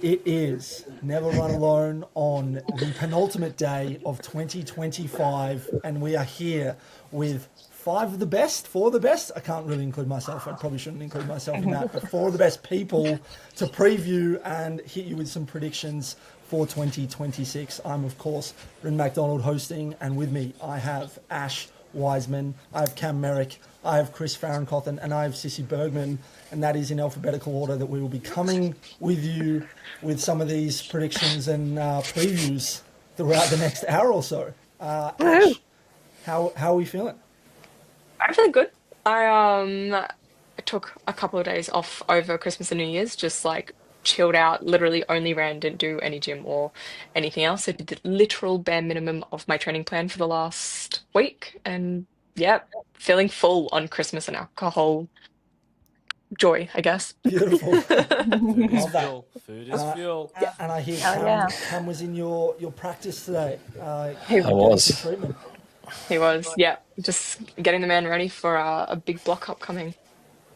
It is Never Run Alone on the penultimate day of 2025, and we are here with five of the best, four of the best. I can't really include myself. I probably shouldn't include myself in that, but four of the best people to preview and hit you with some predictions for 2026. I'm, of course, Rin MacDonald hosting, and with me I have Ash Wiseman, I have Cam Merrick, I have Chris Farrencothen, and I have Sissy Bergman, and that is in alphabetical order that we will be coming with you with some of these predictions and previews throughout the next hour or so. Ash, how are we feeling? I'm feeling good. I took a couple of days off over Christmas and New Year's, just like chilled out, literally only ran, didn't do any gym or anything else. I did the literal bare minimum of my training plan for the last week, and yeah, feeling full on Christmas and alcohol joy, I guess. Beautiful. Food is Love that. fuel. Food And is I, fuel. Yeah. and I hear Hell yeah. Cam was in your practice today. He I Getting some was. treatment. he was, yeah, just getting the man ready for a big block upcoming.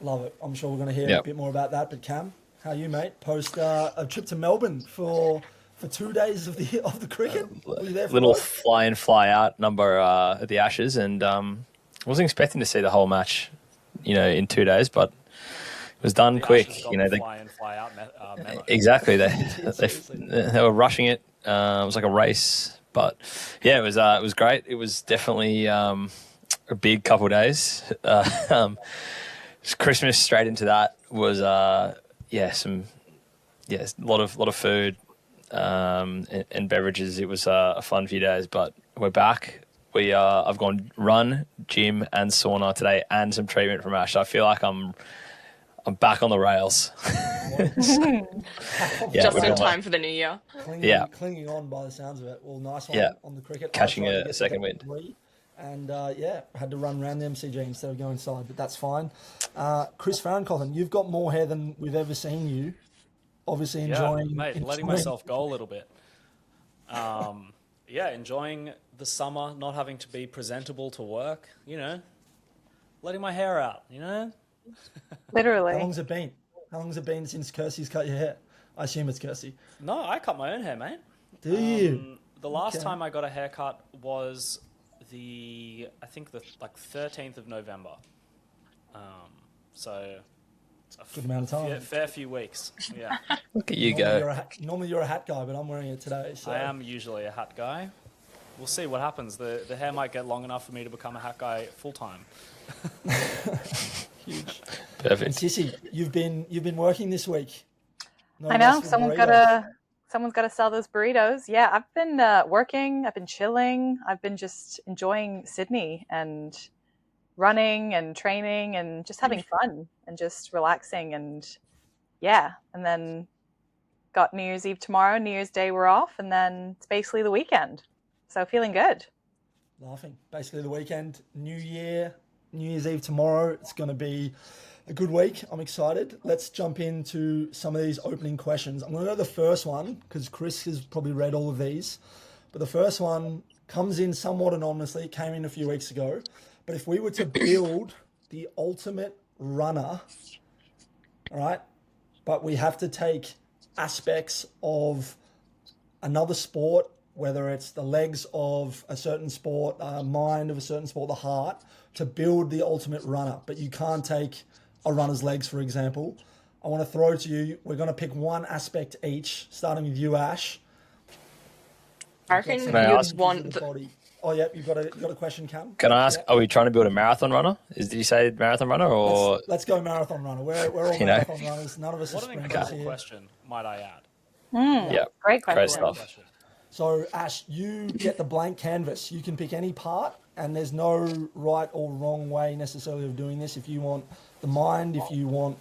Love it. I'm sure we're going to hear a Yep. bit more about that. But Cam, how are you, mate? Post a trip to Melbourne for 2 days of the cricket. Were you there for Little both? fly in, fly out number at the Ashes, and wasn't expecting to see the whole match, in 2 days, but it was done The quick. Ashes got the fly in, fly out memo. Exactly. Seriously. They were rushing it. It was like a race, but yeah, it was great. It was definitely a big couple of days. Christmas straight into that was a lot of food and beverages. It was a fun few days, but we're back. I've gone run, gym, and sauna today, and some treatment from Ash. I feel like I'm back on the rails. Yeah, Just we're in doing time for the new year. Clinging on by the sounds of it. Well, nice one Yeah. on the cricket. I Catching tried to a get second to wind. three, and had to run around the MCG instead of going inside, but that's fine. Chris Farrencothen, you've got more hair than we've ever seen you. Obviously Yeah, enjoying, mate, letting enjoying- myself go a little bit. Enjoying the summer, not having to be presentable to work, letting my hair out, How Literally. long's it been? How long's it been since Kirsty's cut your hair? I assume it's Kirsty. No, I cut my own hair, mate. Do you? The last Okay. time I got a haircut was I think the 13th of November. So Good amount of time. fair few weeks. Yeah, Look at you Normally go. you're a hat guy, but I'm wearing it today. So I am usually a hat guy. We'll see what happens. The hair might get long enough for me to become a hat guy full time. huge. And Perfect. Sissy, you've been working this week. No I know rest for someone's burritos. gotta sell those burritos. Yeah, I've been working. I've been chilling. I've been just enjoying Sydney and running and training and just having fun and just relaxing and yeah. And then got New Year's Eve tomorrow. New Year's Day we're off, and then it's basically the weekend. So feeling good. Laughing. Basically, the weekend, New Year's Eve tomorrow. It's going to be a good week. I'm excited. Let's jump into some of these opening questions. I'm going to go to the first one because Chris has probably read all of these. But the first one comes in somewhat anonymously. It came in a few weeks ago. But if we were to build the ultimate runner, all right, but we have to take aspects of another sport, whether it's the legs of a certain sport, mind of a certain sport, the heart, to build the ultimate runner. But you can't take a runner's legs, for example. I want to throw to you. We're going to pick one aspect each, starting with you, Ash. I You've got reckon some Can I ask- you'd pieces of want the body. Oh, yeah, you've got a question, Cam? Can I ask, Yeah. are we trying to build a marathon runner? Did you say marathon runner or? Let's go marathon runner. We're all You know. marathon runners. None of us are What an sprinters incredible here. question, might I add. Yeah, Great question. great stuff. Question. So, Ash, you get the blank canvas. You can pick any part, and there's no right or wrong way necessarily of doing this. If you want the mind, if you want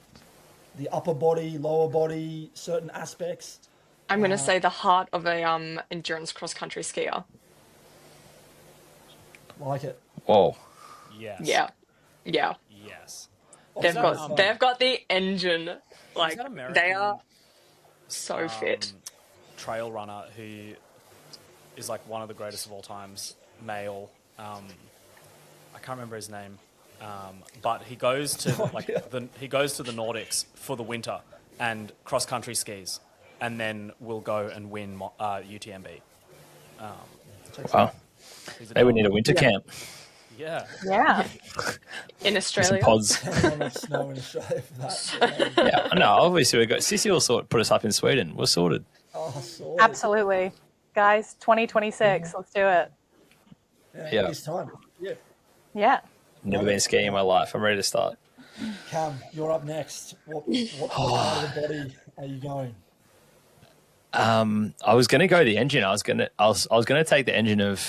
the upper body, lower body, certain aspects. I'm going to say the heart of a endurance cross country skier. Like it. Whoa. Yes. Yeah. Yeah. Yes. They've that, got they've got the engine. Like that they American, are so fit. Trail runner who is like one of the greatest of all times, male. I can't remember his name, but he goes to he goes to the Nordics for the winter and cross country skis. and then we'll go and win UTMB. Wow. He's a Maybe we dog. need a winter camp. Yeah. Yeah. In With some Australia. pods. How much snow in Australia for that? Yeah. Yeah, no, obviously we've got Sissy will put us up in Sweden. We're sorted. Oh, sorted. Absolutely. Guys, 2026. Let's do it. Yeah. It's time. Yeah. Yeah. Never been skiing in my life. I'm ready to start. Cam, you're up next. What part of the body are you going? I was going to go the engine. I was going to take the engine of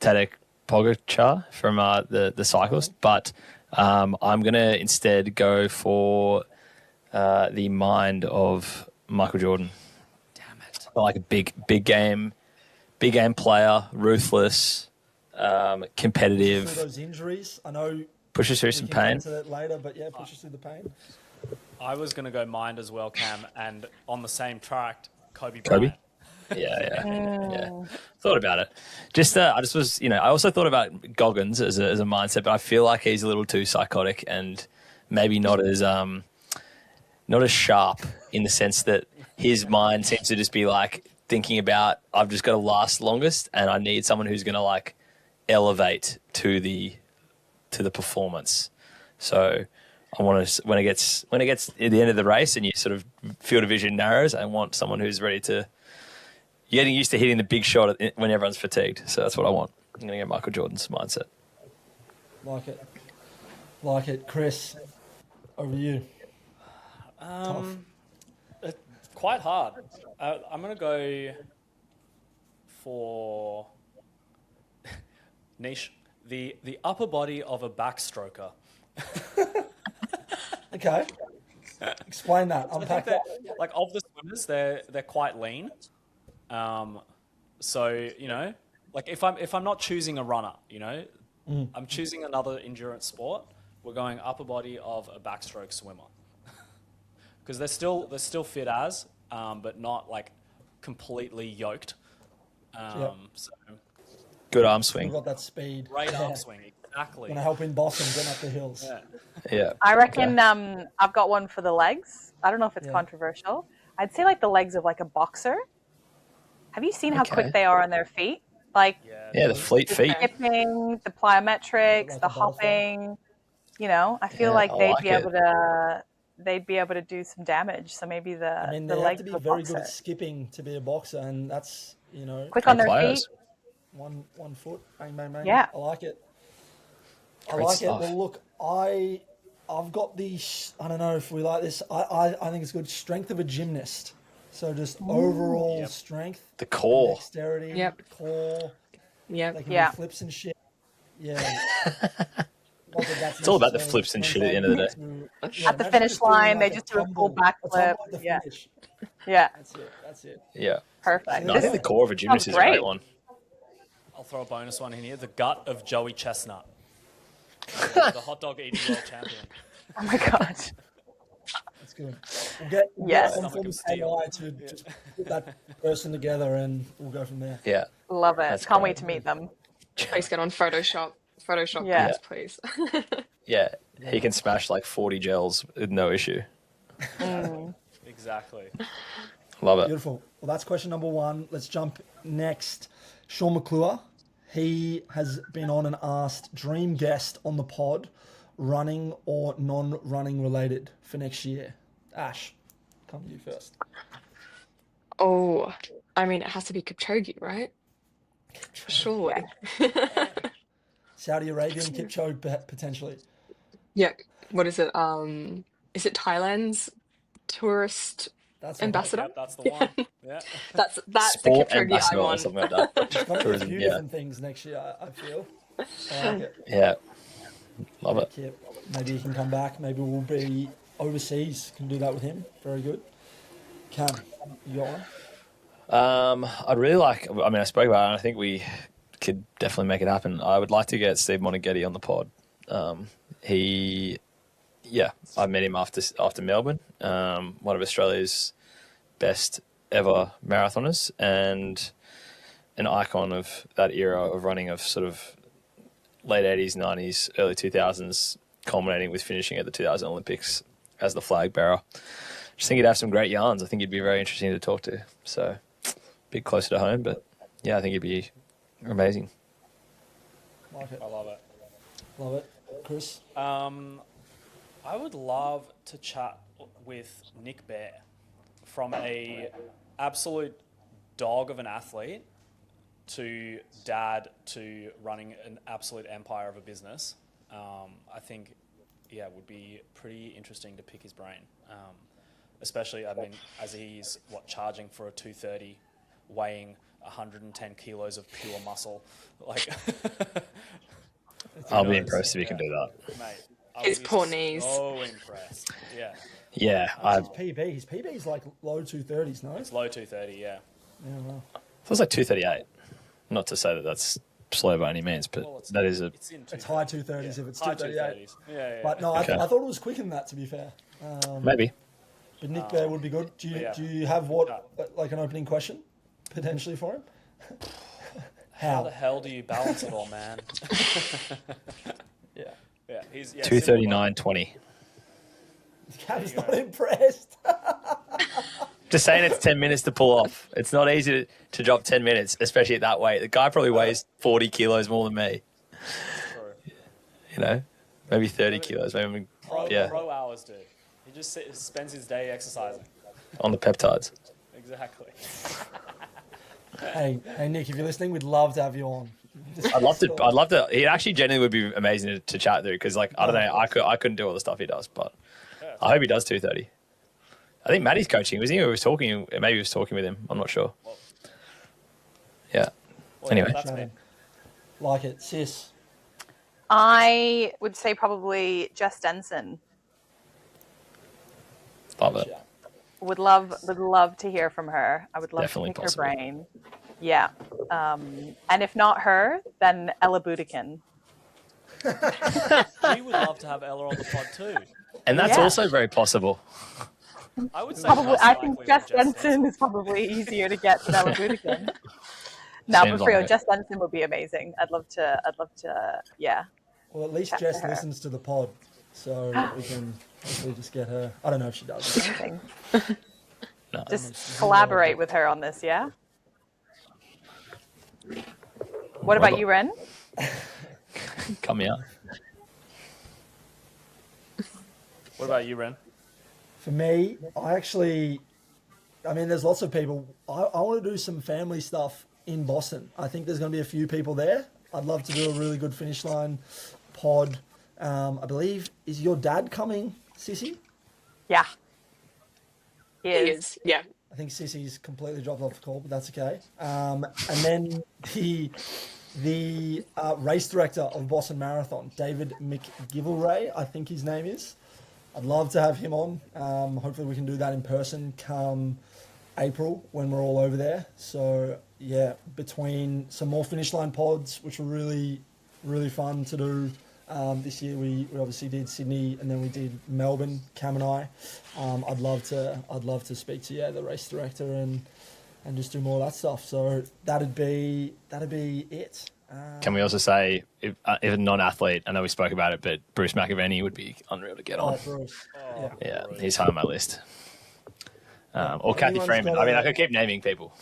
Tadej Pogacar from the cyclist, but I'm going to instead go for the mind of Michael Jordan. Damn it. I like a big game player, ruthless, competitive. Through those injuries, I know. Pushes through We some can get pain. into that later, but yeah, push us through the pain. I was going to go mind as well, Cam, and on the same track, Kobe Kobe? Bryant. Yeah. Thought about it. I also thought about Goggins as a mindset, but I feel like he's a little too psychotic and maybe not as sharp in the sense that his mind seems to just be like thinking about, I've just got to last longest, and I need someone who's going to like elevate to the performance. So I want to, when it gets at the end of the race and you sort of field of vision narrows, I want someone who's ready to, getting used to hitting the big shot when everyone's fatigued. So that's what I want. I'm going to get Michael Jordan's mindset. Like it. Chris, over to you. It's quite hard. I'm going to go for niche, the upper body of a backstroker. Okay. Explain that. I think Unpack that. that, like, of the swimmers, they're quite lean. So like if I'm not choosing a runner, I'm choosing another endurance sport. We're going upper body of a backstroke swimmer because they're still fit as, but not like completely yoked. Yep. So Good arm We've swing. got that speed. great arm swing, exactly. Going to help in Boston, getting up the hills. Yeah. Yeah. I reckon I've got one for the legs. I don't know if it's Yeah. controversial. I'd say like the legs of like a boxer. Have you seen how Okay. quick they are on their feet? Like Yeah, the fleet the feet. skipping, the plyometrics, Like the a butterfly. hopping. I feel Yeah, like I they'd like be it. able to. They'd be able to do some damage. So maybe the I mean, the they have legs to be of a very good boxer. at skipping to be a boxer, and that's, Quick on Great their players. feet. one foot. Bang, bang, bang. Yeah. I like it. Great stuff. Well, look, I've got the, I don't know if we like this. I think it's good. Strength of a gymnast. So just overall Yep. strength, The core. dexterity, Yep. core. Yep. They can Yeah. do flips and shit. Yeah. It's all about the flips and shit at the end of the day. At the finish line, they just do a full backflip. Yeah. Yeah, That's it. Yeah. perfect. No, I think the core of a gymnast is a great great. one. I'll throw a bonus one in here. The gut of Joey Chestnut, the hot dog eating world champion. Oh my god. That's good. We'll get Yes. some Stomach form of of steel. AI to just put that person together, and we'll go from there. Yeah. Love it. That's Can't great. wait to meet them. Please get on Photoshop. Photoshop Yeah. things, please. Yeah. He can smash like 40 gels with no issue. Exactly. Love it. Beautiful. Well, that's question number one. Let's jump next. Sean McClure. He has been on and asked dream guest on the pod, running or non-running related for next year. Ash, come to you first. Oh, I mean, it has to be Kipchoge, right? Surely. Saudi Arabian Kipchoge potentially. Yeah. What is it? Is it Thailand's tourist That's what ambassador? Yep, that's the one. Yeah. That's the Sport Kipchoge I ambassador or want. something like that. It's going to be a Tourism, few yeah. different things next year, I feel. I like it. Yeah. Love it. Kip. Maybe he can come back. Maybe we'll be overseas. Can do that with him. Very good. Cam, you got one? I'd really like, I mean, I spoke about it, and I think we could definitely make it happen. I would like to get Steve Monaghetti on the pod. I met him after Melbourne, one of Australia's best ever marathoners and an icon of that era of running of sort of late 80s, 90s, early 2000s, culminating with finishing at the 2000 Olympics as the flag bearer. just think he'd have some great yarns. I think he'd be very interesting to talk to. So, a bit closer to home, but yeah, I think he'd be amazing. Like it. I love it. Love it. Chris? I would love to chat with Nick Bear, from a absolute dog of an athlete to dad to running an absolute empire of a business. I think, yeah, it would be pretty interesting to pick his brain. Especially, I mean, as he's charging for a 230, weighing 110 kilos of pure muscle. Like, I'll be impressed if he can do that. Mate, I His would be poor knees. so impressed. Yeah, Yeah, His PB. His PB is like low 230s, no? it's low 230. Yeah. Yeah, well. it was like 238. Not to say that that's slow by any means, but Well, that is a. It's in It's high 230s if it's high 238. 230s. Yeah. But no, Okay. I thought it was quicker than that, to be fair. Maybe. But Nick Bear would be good. Do you have like an opening question potentially for him? How the hell do you balance it all, man? Yeah. Yeah, he's 239.20. Cav's not impressed. Just saying it's 10 minutes to pull off. It's not easy to drop 10 minutes, especially at that weight. The guy probably weighs 40 kilos more than me. You know, maybe 30 kilos. Maybe, Pro hours, dude. He just spends his day exercising. on the peptides. Exactly. Hey, Nick, if you're listening, we'd love to have you on. I'd love to. He actually genuinely would be amazing to chat through because, like, I don't know, I couldn't do all the stuff he does, but I hope he does 230. I think Maddie's coaching. Was he? Or was talking? Maybe he was talking with him. I'm not sure. Yeah. Anyway, that's me. Like it, sis. I would say probably Jess Denson. love it. Would love to hear from her. I would love Definitely to pick possible. her brain. Yeah. And if not her, then Ella Budikin. We would love to have Ella on the pod too. And that's Yeah. also very possible. I would say Probably, most I think likely Jess Jess Denson is probably easier to get than Ella Budikin. No, Seems but for real, like it. Jess Denson would be amazing. I'd love to. Yeah. Well, at least Chat to Jess her. listens to the pod, so we can hopefully just get her. I don't know if she does. Amazing. No. Just collaborate with her on this, yeah? What about you, Ren? Come here. What about you, Ren? For me, I mean, there's lots of people. I want to do some family stuff in Boston. I think there's going to be a few people there. I'd love to do a really good finish line pod. I believe, is your dad coming, Sissy? Yeah. He is. Yeah. I think Sissy's completely dropped off the call, but that's okay. And then the race director of Boston Marathon, David McGivelray, I think his name is. I'd love to have him on. Hopefully we can do that in person come April when we're all over there. So yeah, between some more finish line pods, which were really, really fun to do. This year we obviously did Sydney and then we did Melbourne, Cam and I. I'd love to speak to the race director and just do more of that stuff. So that'd be it. Can we also say, if a non-athlete, I know we spoke about it, but Bruce McAvenny would be unreal to get on. Bruce. Yeah, he's high on my list. Or If Kathy anyone's Freeman. got I mean, a- I could keep naming people.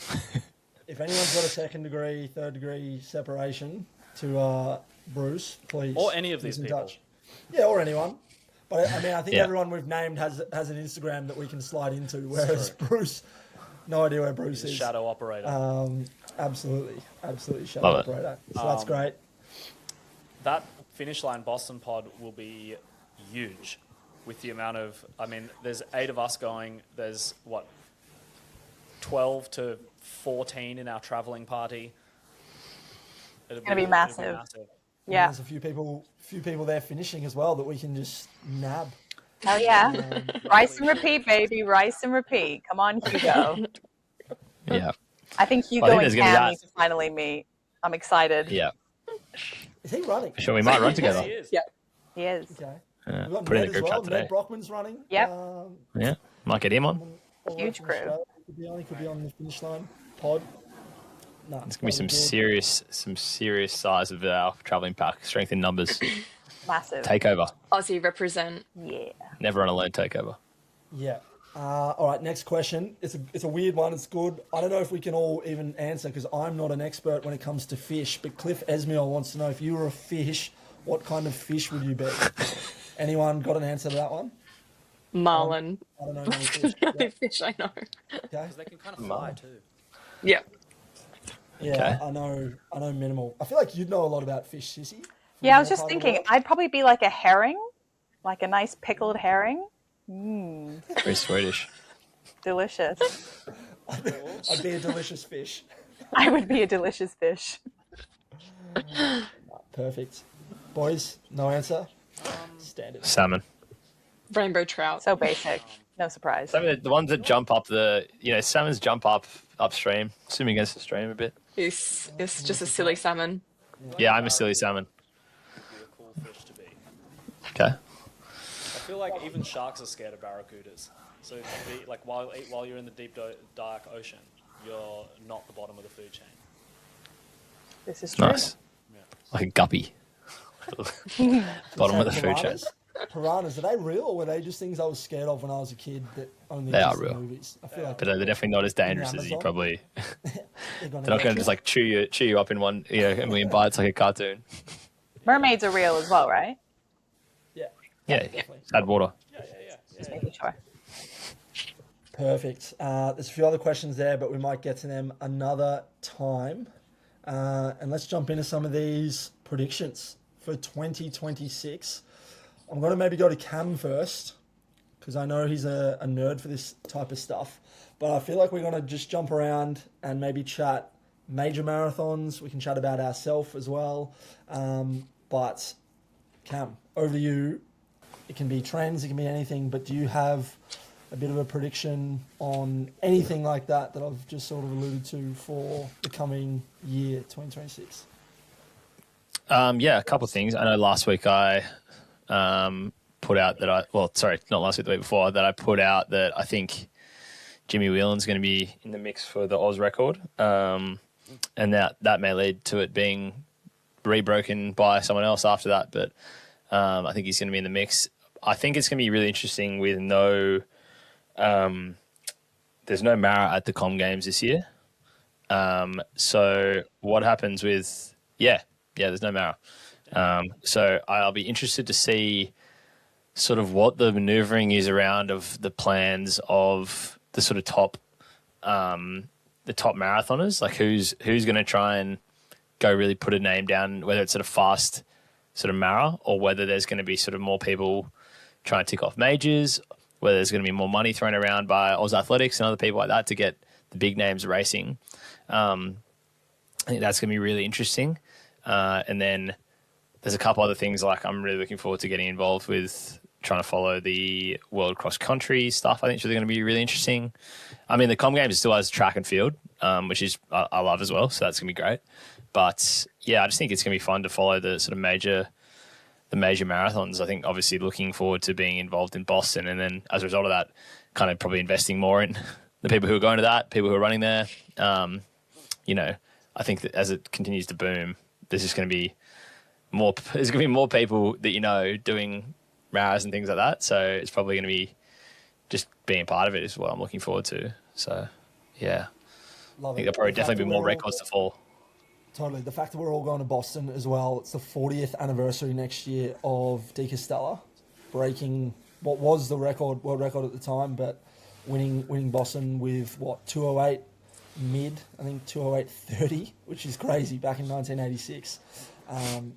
If anyone's got a second degree, third degree separation to Bruce, please. Or any of get these in people. touch. Yeah, or anyone. But I mean, I think Yeah. everyone we've named has an Instagram that we can slide into, whereas Bruce, no idea where Bruce is. Shadow operator. Absolutely shadow Love it. operator. So that's great. That finish line Boston pod will be huge with the amount of, I mean, there's 8 of us going. There's 12 to 14 in our traveling party. It's gonna be massive. Yeah. There's a few people there finishing as well that we can just nab. Hell yeah. Rice and repeat, baby. Rice and repeat. Come on, Hugo. Yeah. I think Hugo think and there's gonna be Cam that. need to finally meet. I'm excited. Yeah. Is he running? For sure, we might run together. Yes, he is. Yeah. He is. Okay. Yeah. We've got Put it in Ned the as group well. chat today. Ned Brockman's running. Yep. Yeah. Might get him on. all Huge from crew. Australia. Could be on the finish line pod. No, There's gonna be some serious size of our travelling pack. Strength in numbers. Massive. Takeover. Aussie represent. Yeah. Never run alone takeover. Yeah. All right, next question. It's a weird one. It's good. I don't know if we can all even answer because I'm not an expert when it comes to fish. But Cliff Esmiel wants to know if you were a fish, what kind of fish would you be? Anyone got an answer to that one? Marlin. I don't know many That's fish. the only Yeah. fish I know. Okay. Because they can kind of fly too. Yeah. Yeah, Okay. I know minimal. I feel like you'd know a lot about fish, Sissy. from Yeah, I was your just part of the thinking world. I'd probably be like a herring, like a nice pickled herring. Very Swedish. Delicious. I'd be a delicious fish. I would be a delicious fish. Perfect. Boys, no answer? Standard. Salmon. Rainbow trout. So basic. No surprise. The ones that jump up salmons jump upstream, swimming against the stream a bit. It's just a silly salmon. Yeah, I'm a silly salmon. Would be a cool fish to be. Okay. I feel like even sharks are scared of barracudas. So to be, like while you're in the deep dark ocean, you're not the bottom of the food chain. This is true. Nice. Like a guppy. Bottom of the food chain. Piranhas? Piranhas, are they real or were they just things I was scared of when I was a kid that only They are exist in real. movies? I feel like But they're definitely not as dangerous as you Amazon? probably. they're gonna They're not get going to just like chew you up in one, a million bites like a cartoon. Mermaids are real as well, right? Yeah, Yeah, definitely. add water. Just making sure. Perfect. There's a few other questions there, but we might get to them another time. And let's jump into some of these predictions for 2026. I'm going to maybe go to Cam first because I know he's a nerd for this type of stuff. But I feel like we're going to just jump around and maybe chat major marathons. We can chat about ourselves as well. But Cam, over to you. It can be trends, it can be anything, but do you have a bit of a prediction on anything like that that I've just sort of alluded to for the coming year, 2026? Yeah, a couple of things. I know last week I put out that not last week, the week before, that I put out that I think Jimmy Whelan's going to be in the mix for the Oz record. And that may lead to it being rebroken by someone else after that. But I think he's going to be in the mix. I think it's going to be really interesting with there's no Mara at the Com Games this year. So what happens with, there's no Mara. So I'll be interested to see sort of what the maneuvering is around of the plans of the sort of top marathoners, like who's going to try and go really put a name down, whether it's sort of fast sort of Mara or whether there's going to be sort of more people trying to tick off majors, whether there's going to be more money thrown around by Oz Athletics and other people like that to get the big names racing. I think that's going to be really interesting. And then there's a couple other things like I'm really looking forward to getting involved with trying to follow the world cross country stuff. I think it's really going to be really interesting. I mean, the Com Games still has track and field, which is I love as well. So that's going to be great. But yeah, I just think it's going to be fun to follow the sort of major marathons. I think obviously looking forward to being involved in Boston, and then as a result of that, kind of probably investing more in the people who are going to that, people who are running there. I think that as it continues to boom, there's just going to be more. There's going to be more people that doing marathons and things like that. So it's probably going to be just being part of it is what I'm looking forward to. So yeah, Love I think it. there'll probably The fact definitely that be more we're all- records to fall. Totally. The fact that we're all going to Boston as well, it's the 40th anniversary next year of De Castella breaking what was the world record at the time, but winning Boston with 208 mid, I think 208.30, which is crazy back in 1986.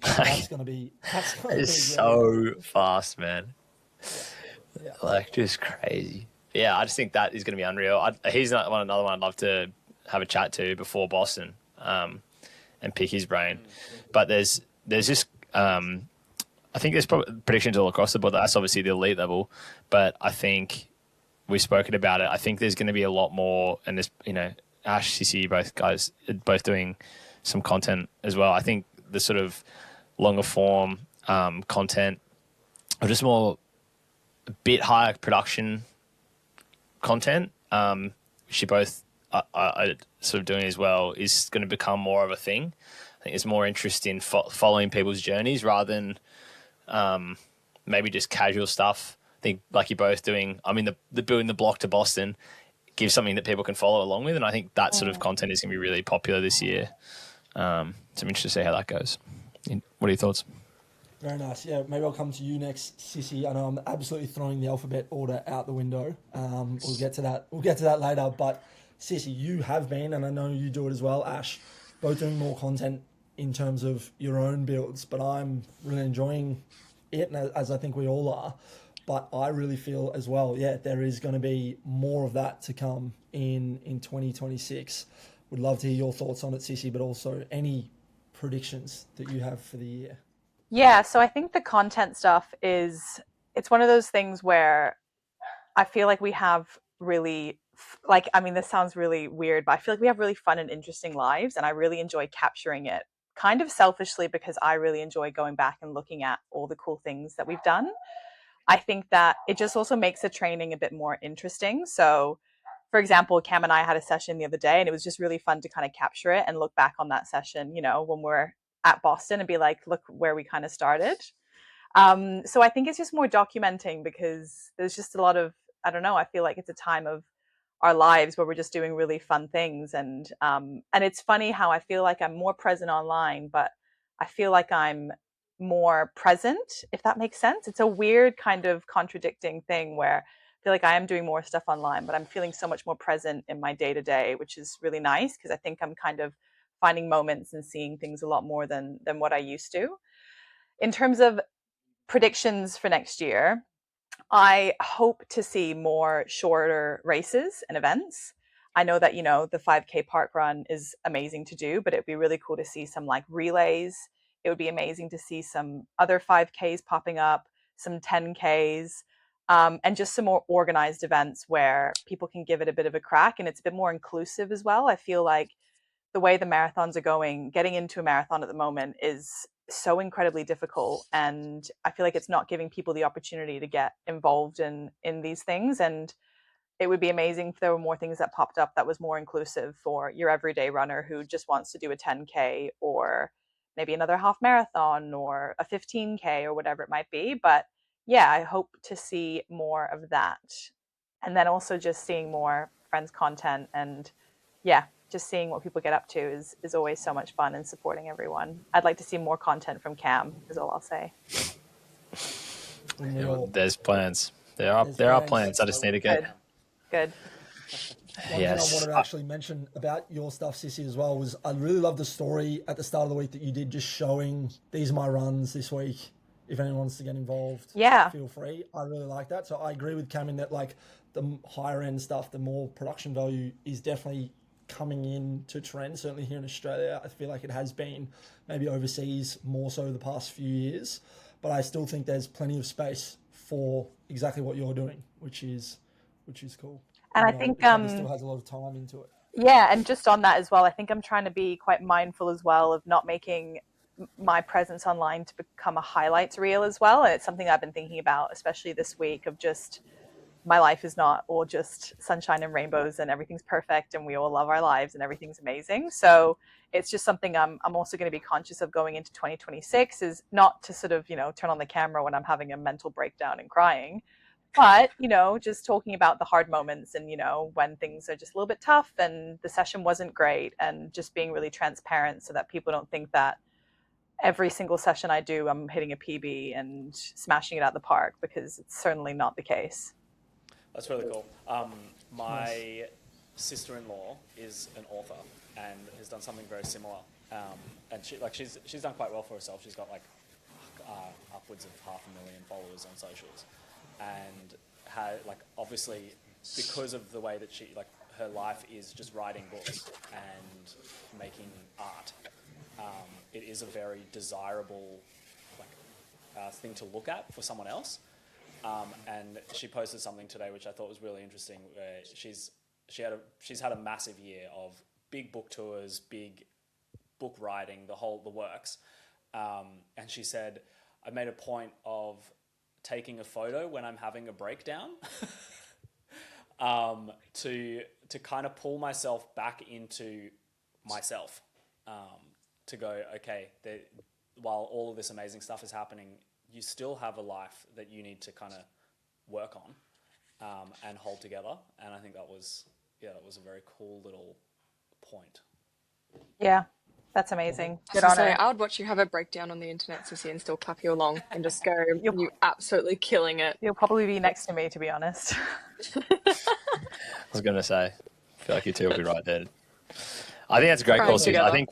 That's going to be It's so fast, man. Yeah. Like just crazy. Yeah, I just think that is going to be unreal. He's another one I'd love to have a chat to before Boston, and pick his brain. But there's just I think there's probably predictions all across the board. That's obviously the elite level, but I think we've spoken about it. I think there's going to be a lot more, and there's Ash, CC, both doing some content as well. I think the sort of longer form content, or just more a bit higher production content, which you both are sort of doing as well, is going to become more of a thing. I think there's more interest in following people's journeys rather than maybe just casual stuff think like you're both doing. I mean, the building the block to Boston gives something that people can follow along with, and I think that sort of content is going to be really popular this year. So I'm interested to see how that goes. What are your thoughts? Very nice. Yeah, maybe I'll come to you next, Sissy. I know I'm absolutely throwing the alphabet order out the window. We'll get to that. We'll get to that later. But Sissy, you have been, and I know you do it as well, Ash, both doing more content in terms of your own builds. But I'm really enjoying it, and as I think we all are. But I really feel as well, yeah, there is going to be more of that to come in 2026. Would love to hear your thoughts on it, Sissy, but also any predictions that you have for the year. Yeah, so I think the content stuff it's one of those things where I feel like we have really, like, I mean, this sounds really weird, but I feel like we have really fun and interesting lives, and I really enjoy capturing it kind of selfishly because I really enjoy going back and looking at all the cool things that we've done. I think that it just also makes the training a bit more interesting. So, for example, Cam and I had a session the other day, and it was just really fun to kind of capture it and look back on that session, when we're at Boston and be like, look where we kind of started. So I think it's just more documenting because there's just a lot of, I don't know, I feel like it's a time of our lives where we're just doing really fun things. And it's funny how I feel like I'm more present online, but I feel like I'm more present, if that makes sense. It's a weird kind of contradicting thing where I feel like I am doing more stuff online, but I'm feeling so much more present in my day to day, which is really nice because I think I'm kind of finding moments and seeing things a lot more than what I used to. In terms of predictions for next year, I hope to see more shorter races and events. I know that, the 5K park run is amazing to do, but it'd be really cool to see some like relays. It would be amazing to see some other 5Ks popping up, some 10Ks, and just some more organized events where people can give it a bit of a crack and it's a bit more inclusive as well. I feel like the way the marathons are going, getting into a marathon at the moment is so incredibly difficult, and I feel like it's not giving people the opportunity to get involved in these things. And it would be amazing if there were more things that popped up that was more inclusive for your everyday runner who just wants to do a 10K or maybe another half marathon or a 15K or whatever it might be. But yeah, I hope to see more of that, and then also just seeing more friends content, and yeah, just seeing what people get up to is always so much fun, and supporting everyone. I'd like to see more content from Cam is all I'll say. There's plans. There are plans. I just need to get good. One thing I wanted to actually mention about your stuff, Sissy, as well, was I really love the story at the start of the week that you did, just showing these are my runs this week. If anyone wants to get involved, feel free. I really like that. So I agree with Cam in that, like, the higher end stuff, the more production value is definitely coming in to trend. Certainly here in Australia, I feel like it has been, maybe overseas more so the past few years. But I still think there's plenty of space for exactly what you're doing, which is cool. And I think it still has a lot of time into it. Yeah, and just on that as well, I think I'm trying to be quite mindful as well of not making my presence online to become a highlights reel as well. And it's something I've been thinking about, especially this week, of just my life is not all just sunshine and rainbows and everything's perfect and we all love our lives and everything's amazing. So it's just something I'm also going to be conscious of going into 2026, is not to sort of, turn on the camera when I'm having a mental breakdown and crying, but, just talking about the hard moments and, when things are just a little bit tough and the session wasn't great, and just being really transparent so that people don't think that every single session I do, I'm hitting a PB and smashing it out the park, because it's certainly not the case. That's really cool. My sister-in-law is an author and has done something very similar. And she's done quite well for herself. She's got upwards of 500,000 followers on socials, and obviously because of the way that her life is just writing books and making art. It is a very desirable thing to look at for someone else. And she posted something today which I thought was really interesting, where she's had a massive year of big book tours, big book writing, the works. And she said, I made a point of taking a photo when I'm having a breakdown to kind of pull myself back into myself, to go, okay, while all of this amazing stuff is happening, you still have a life that you need to kind of work on and hold together. And I think that was a very cool little point. Yeah, that's amazing. I was Good gonna on say, her. I would watch you have a breakdown on the internet, Sissy, and still clap you along and just go, You'll, you absolutely killing it. you'll probably be next to me, to be honest. I was going to say, I feel like you two will be right there. I think that's a great Crying call, Susan. together. I think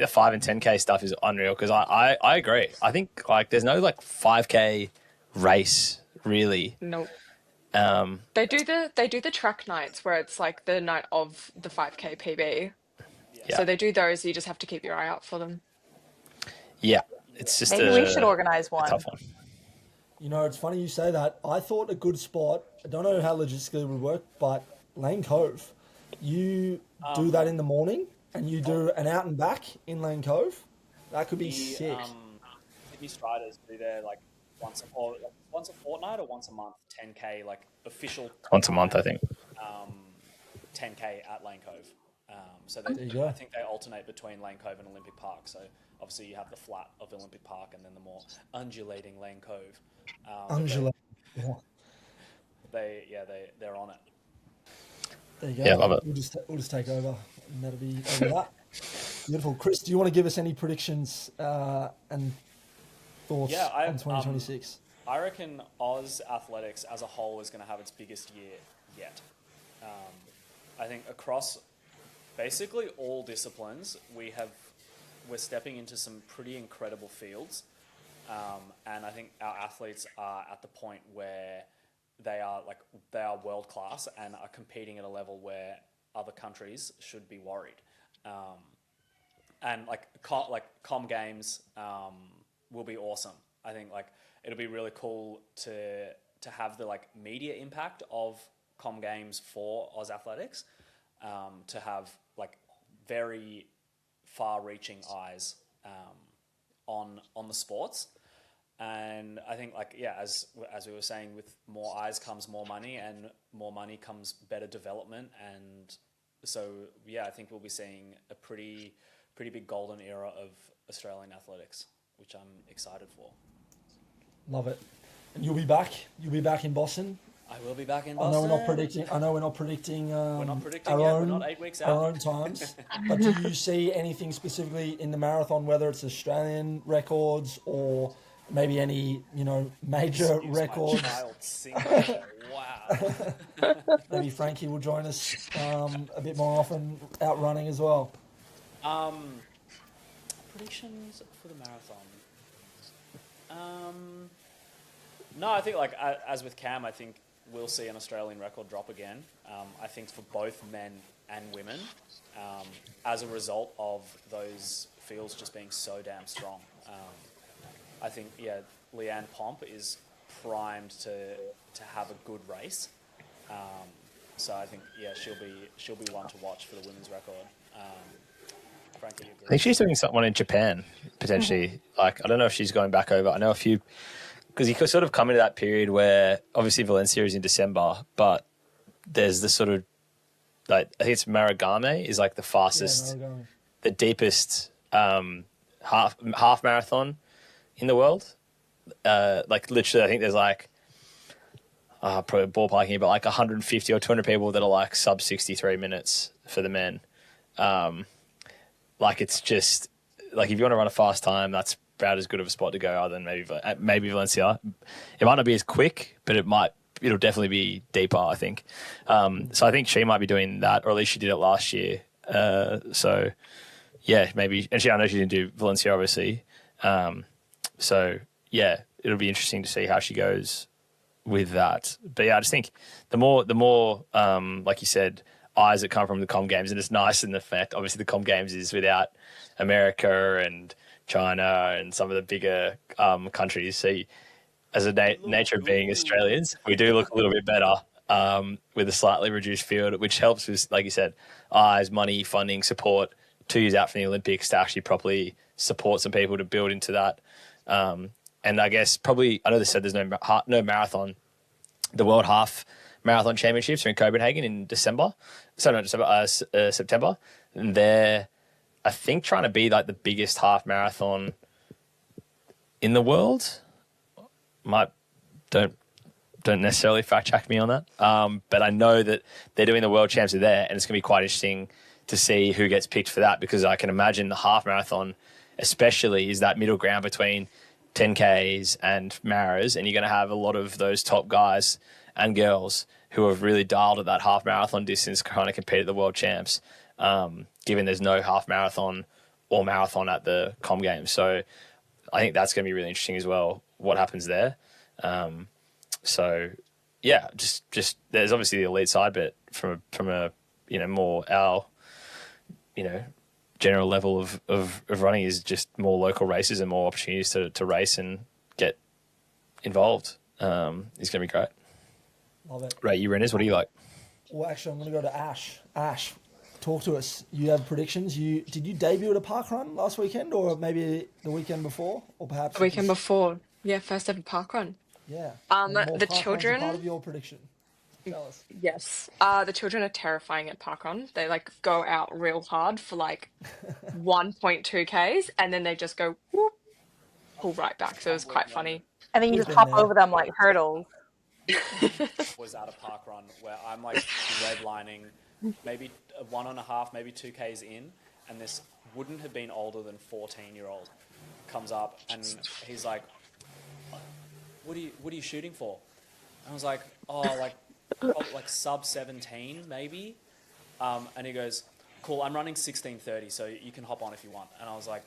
the 5 and 10K stuff is unreal because I agree. I think like there's no like 5K race really. Nope. Um, They do the track nights where it's like the night of the 5K PB. yeah, So they do those. You just have to keep your eye out for them. yeah, it's just Maybe we should organize a one. tough one. You know, it's funny you say that. I thought a good spot, I don't know how logistically it would work, but Lane Cove, you do that in the morning and you do an out and back in Lane Cove. That could be sick. Sydney Striders do their like once a fortnight or once a month 10K like official Once a month, I think. 10K at Lane Cove. So There you go. I think they alternate between Lane Cove and Olympic Park. So obviously you have the flat of Olympic Park and then the more undulating Lane Cove. Angela. Yeah. They're on it. There you go. Yeah, love it. We'll just take over, and that'll be that. Beautiful. Chris, do you want to give us any predictions and thoughts Yeah, on 2026? I reckon Oz athletics as a whole is going to have its biggest year yet. I think across basically all disciplines, we're stepping into some pretty incredible fields, and I think our athletes are at the point where they are world class and are competing at a level where other countries should be worried. And com games will be awesome. I think like it'll be really cool to have the like media impact of com games for Oz Athletics, to have like very far-reaching eyes on the sports. And I think like as we were saying, with more eyes comes more money, and more money comes better development. And so I think we'll be seeing a pretty big golden era of Australian athletics, which I'm excited for. Love it. And you'll be back. You'll be back in Boston. I will be back in I know Boston. we're not predicting. We're not predicting We're not 8 weeks our out. own times. But do you see anything specifically in the marathon, whether it's Australian records or maybe any major Excuse records? My child singing. Wow. Maybe Frankie will join us a bit more often out running as well. Predictions for the marathon. No, I think like as with Cam, I think we'll see an Australian record drop again. I think for both men and women, as a result of those fields just being so damn strong. I think Leanne Pomp is primed to have a good race. So I think she'll be one to watch for the women's record. Frankie, you agree? I think she's doing someone in Japan potentially. Like I don't know if she's going back over. I know a few because you could sort of come into that period where obviously Valencia is in December, but there's the sort of like I think it's Marugame is like the fastest, the deepest half marathon in the world. Like literally, I think there's like probably ballparking here, but like 150 or 200 people that are like sub 63 minutes for the men. Like it's just like if you want to run a fast time, that's about as good of a spot to go. Other than maybe Valencia, it might not be as quick, but it'll definitely be deeper. I think. So I think she might be doing that, or at least she did it last year. So yeah, maybe. And I know she didn't do Valencia, obviously. So yeah, it'll be interesting to see how she goes with that. But yeah, I just think the more like you said, eyes that come from the Com Games, and it's nice in the fact, obviously, the Com Games is without America and China and some of the bigger countries. So, as a nature of being Australians, we do look a little bit better with a slightly reduced field, which helps with, like you said, eyes, money, funding, support 2 years out from the Olympics to actually properly support some people to build into that. And I guess probably, I know they said there's no marathon. The World Half Marathon Championships are in Copenhagen in December. So not December, September. And they're, I think, trying to be like the biggest half marathon in the world. Don't don't necessarily fact check me on that. But I know that they're doing the World Champs there, and it's going to be quite interesting to see who gets picked for that, because I can imagine the half marathon, especially, is that middle ground between 10Ks and Maras, and you're going to have a lot of those top guys and girls who have really dialed at that half marathon distance kind of compete at the World Champs, given there's no half marathon or marathon at the Com Games. So I think that's going to be really interesting as well, what happens there. So yeah, just there's obviously the elite side, but from a more our general level of running is just more local races and more opportunities to race and get involved. Is going to be great. Love it. Right, you Rennes, what do you like? Well, actually, I'm going to go to Ash. Ash, talk to us. You have predictions. Did you debut at a park run last weekend, or maybe the weekend before, or perhaps The weekend before. Yeah, first ever park run. Yeah. The Park runs are children. part of your prediction. Tell us. Yes. The children are terrifying at parkrun. They like go out real hard for like 1.2 Ks and then they just go whoop, pull right back. So it was quite funny. And then you We've just been hop there. over them like hurdles. Was at a park run where I'm like redlining, maybe 1.5, maybe 2 Ks in, and this wouldn't have been older than 14-year-old comes up and he's like, what are you shooting for? And I was like, oh, like sub 17 maybe. And he goes, cool, I'm running 16:30, so you can hop on if you want. And I was like,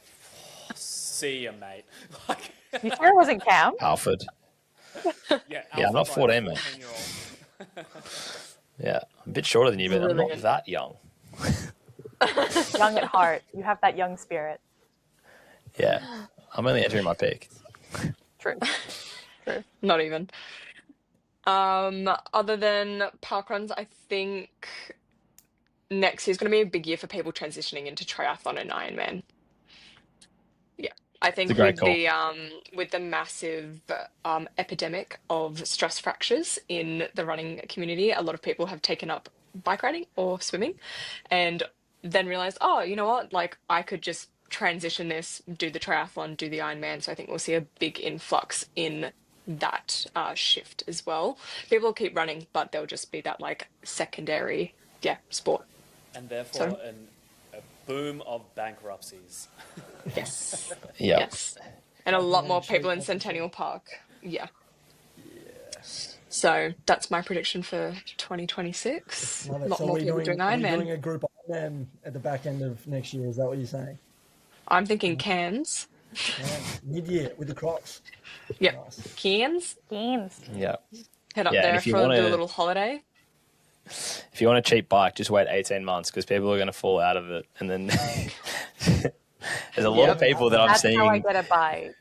oh, see ya, mate. Like, You sure it wasn't Cam? Alfred. yeah, I'm not 14, mate. 14-year-old. Yeah, I'm a bit shorter than you, but I'm not Brilliant. that young. Young at heart. You have that young spirit. Yeah, I'm only entering my peak. True. True. Not even. Other than park runs, I think next year's going to be a big year for people transitioning into triathlon and Ironman. Yeah, I think It's a great with the massive epidemic of stress fractures in the running community, a lot of people have taken up bike riding or swimming, and then realized, oh, you know what? Like I could just transition this, do the triathlon, do the Ironman. So I think we'll see a big influx in that shift as well. People will keep running, but they'll just be that like secondary, sport. And therefore So- a boom of bankruptcies. Yes. Yeah. Yes. And a lot more Street people in competition. Centennial Park. Yeah. So that's my prediction for 2026. Love A it. lot So more we're people doing doing Ironman. a group Ironman at the back end of next year. Is that what you're saying? I'm thinking Cairns. Yeah. Mid-year with the Crocs. Yep. Nice. Cairns. Games. Yeah. Head up Yeah, and there if you for wanna- a little holiday. If you want a cheap bike, just wait 18 months because people are going to fall out of it. And then there's a lot of people that I'm That's how I seeing. get a bike.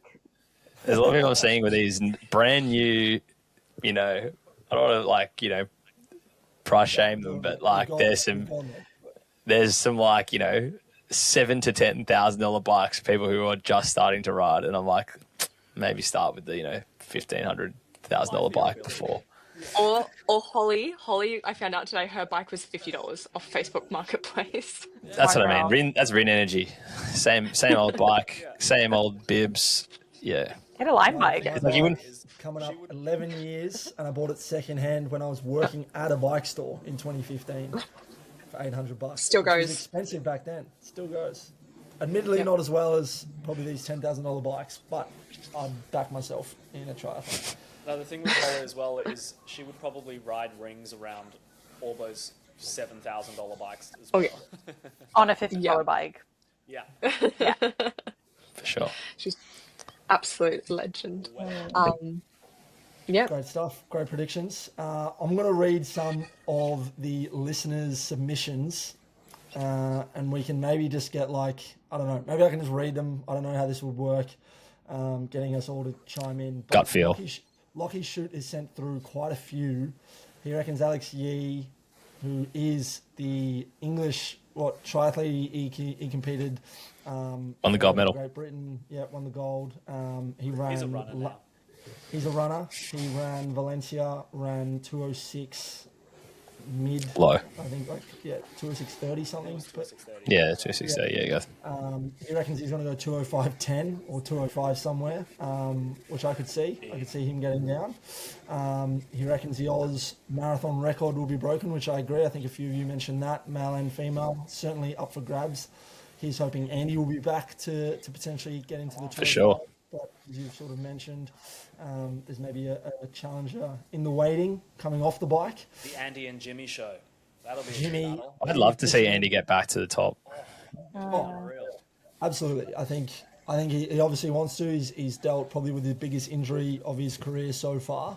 There's a lot of people I'm seeing with these brand new, I don't want to price shame them, but like there's some like, $7,000 to $10,000 bikes for people who are just starting to ride. And I'm like, maybe start with the, $1,500,000 bike before. Or Holly. Holly, I found out today her bike was $50 off Facebook Marketplace. That's what I Wow. mean. That's Rin Energy. Same old bike, same old bibs. Yeah. Get a line bike. My Like you bike wouldn't- is coming up 11 years, and I bought it secondhand when I was working at a bike store in 2015 for $800. Still which was goes. expensive back then. Still goes. Admittedly, not as well as probably these $10,000 bikes, but I'd back myself in a triathlon. Now the thing with Holly as well is she would probably ride rings around all those $7,000 bikes as Oh, well. yeah. On a $50 Yeah. bike. Yeah. For sure. She's absolute legend. Yeah. Great stuff. Great predictions. I'm going to read some of the listeners' submissions, and we can maybe just get maybe I can just read them. I don't know how this would work, getting us all to chime in. But Gut feel. Lockie Shoot has sent through quite a few. He reckons Alex Yee, who is the English triathlete, he competed. Won the gold medal. Great Britain, won the gold. He ran. He's a runner now. He's a runner. He ran Valencia, ran 206 mid. Low. I think 206.30 something. But 6:30. Yeah, 260. Yeah, guys. he reckons he's going to go 205.10 or 205 somewhere, which I could see. I could see him getting down. He reckons the Oz marathon record will be broken, which I agree. I think a few of you mentioned that, male and female, certainly up for grabs. He's hoping Andy will be back to potentially get into the 205. For sure. But as you've sort of mentioned, there's maybe a challenger in the waiting coming off the bike. The Andy and Jimmy show. That'll be Jimmy- a good battle. I'd love to see Andy get back to the top. Unreal. Absolutely. I think he obviously wants to. He's dealt probably with the biggest injury of his career so far.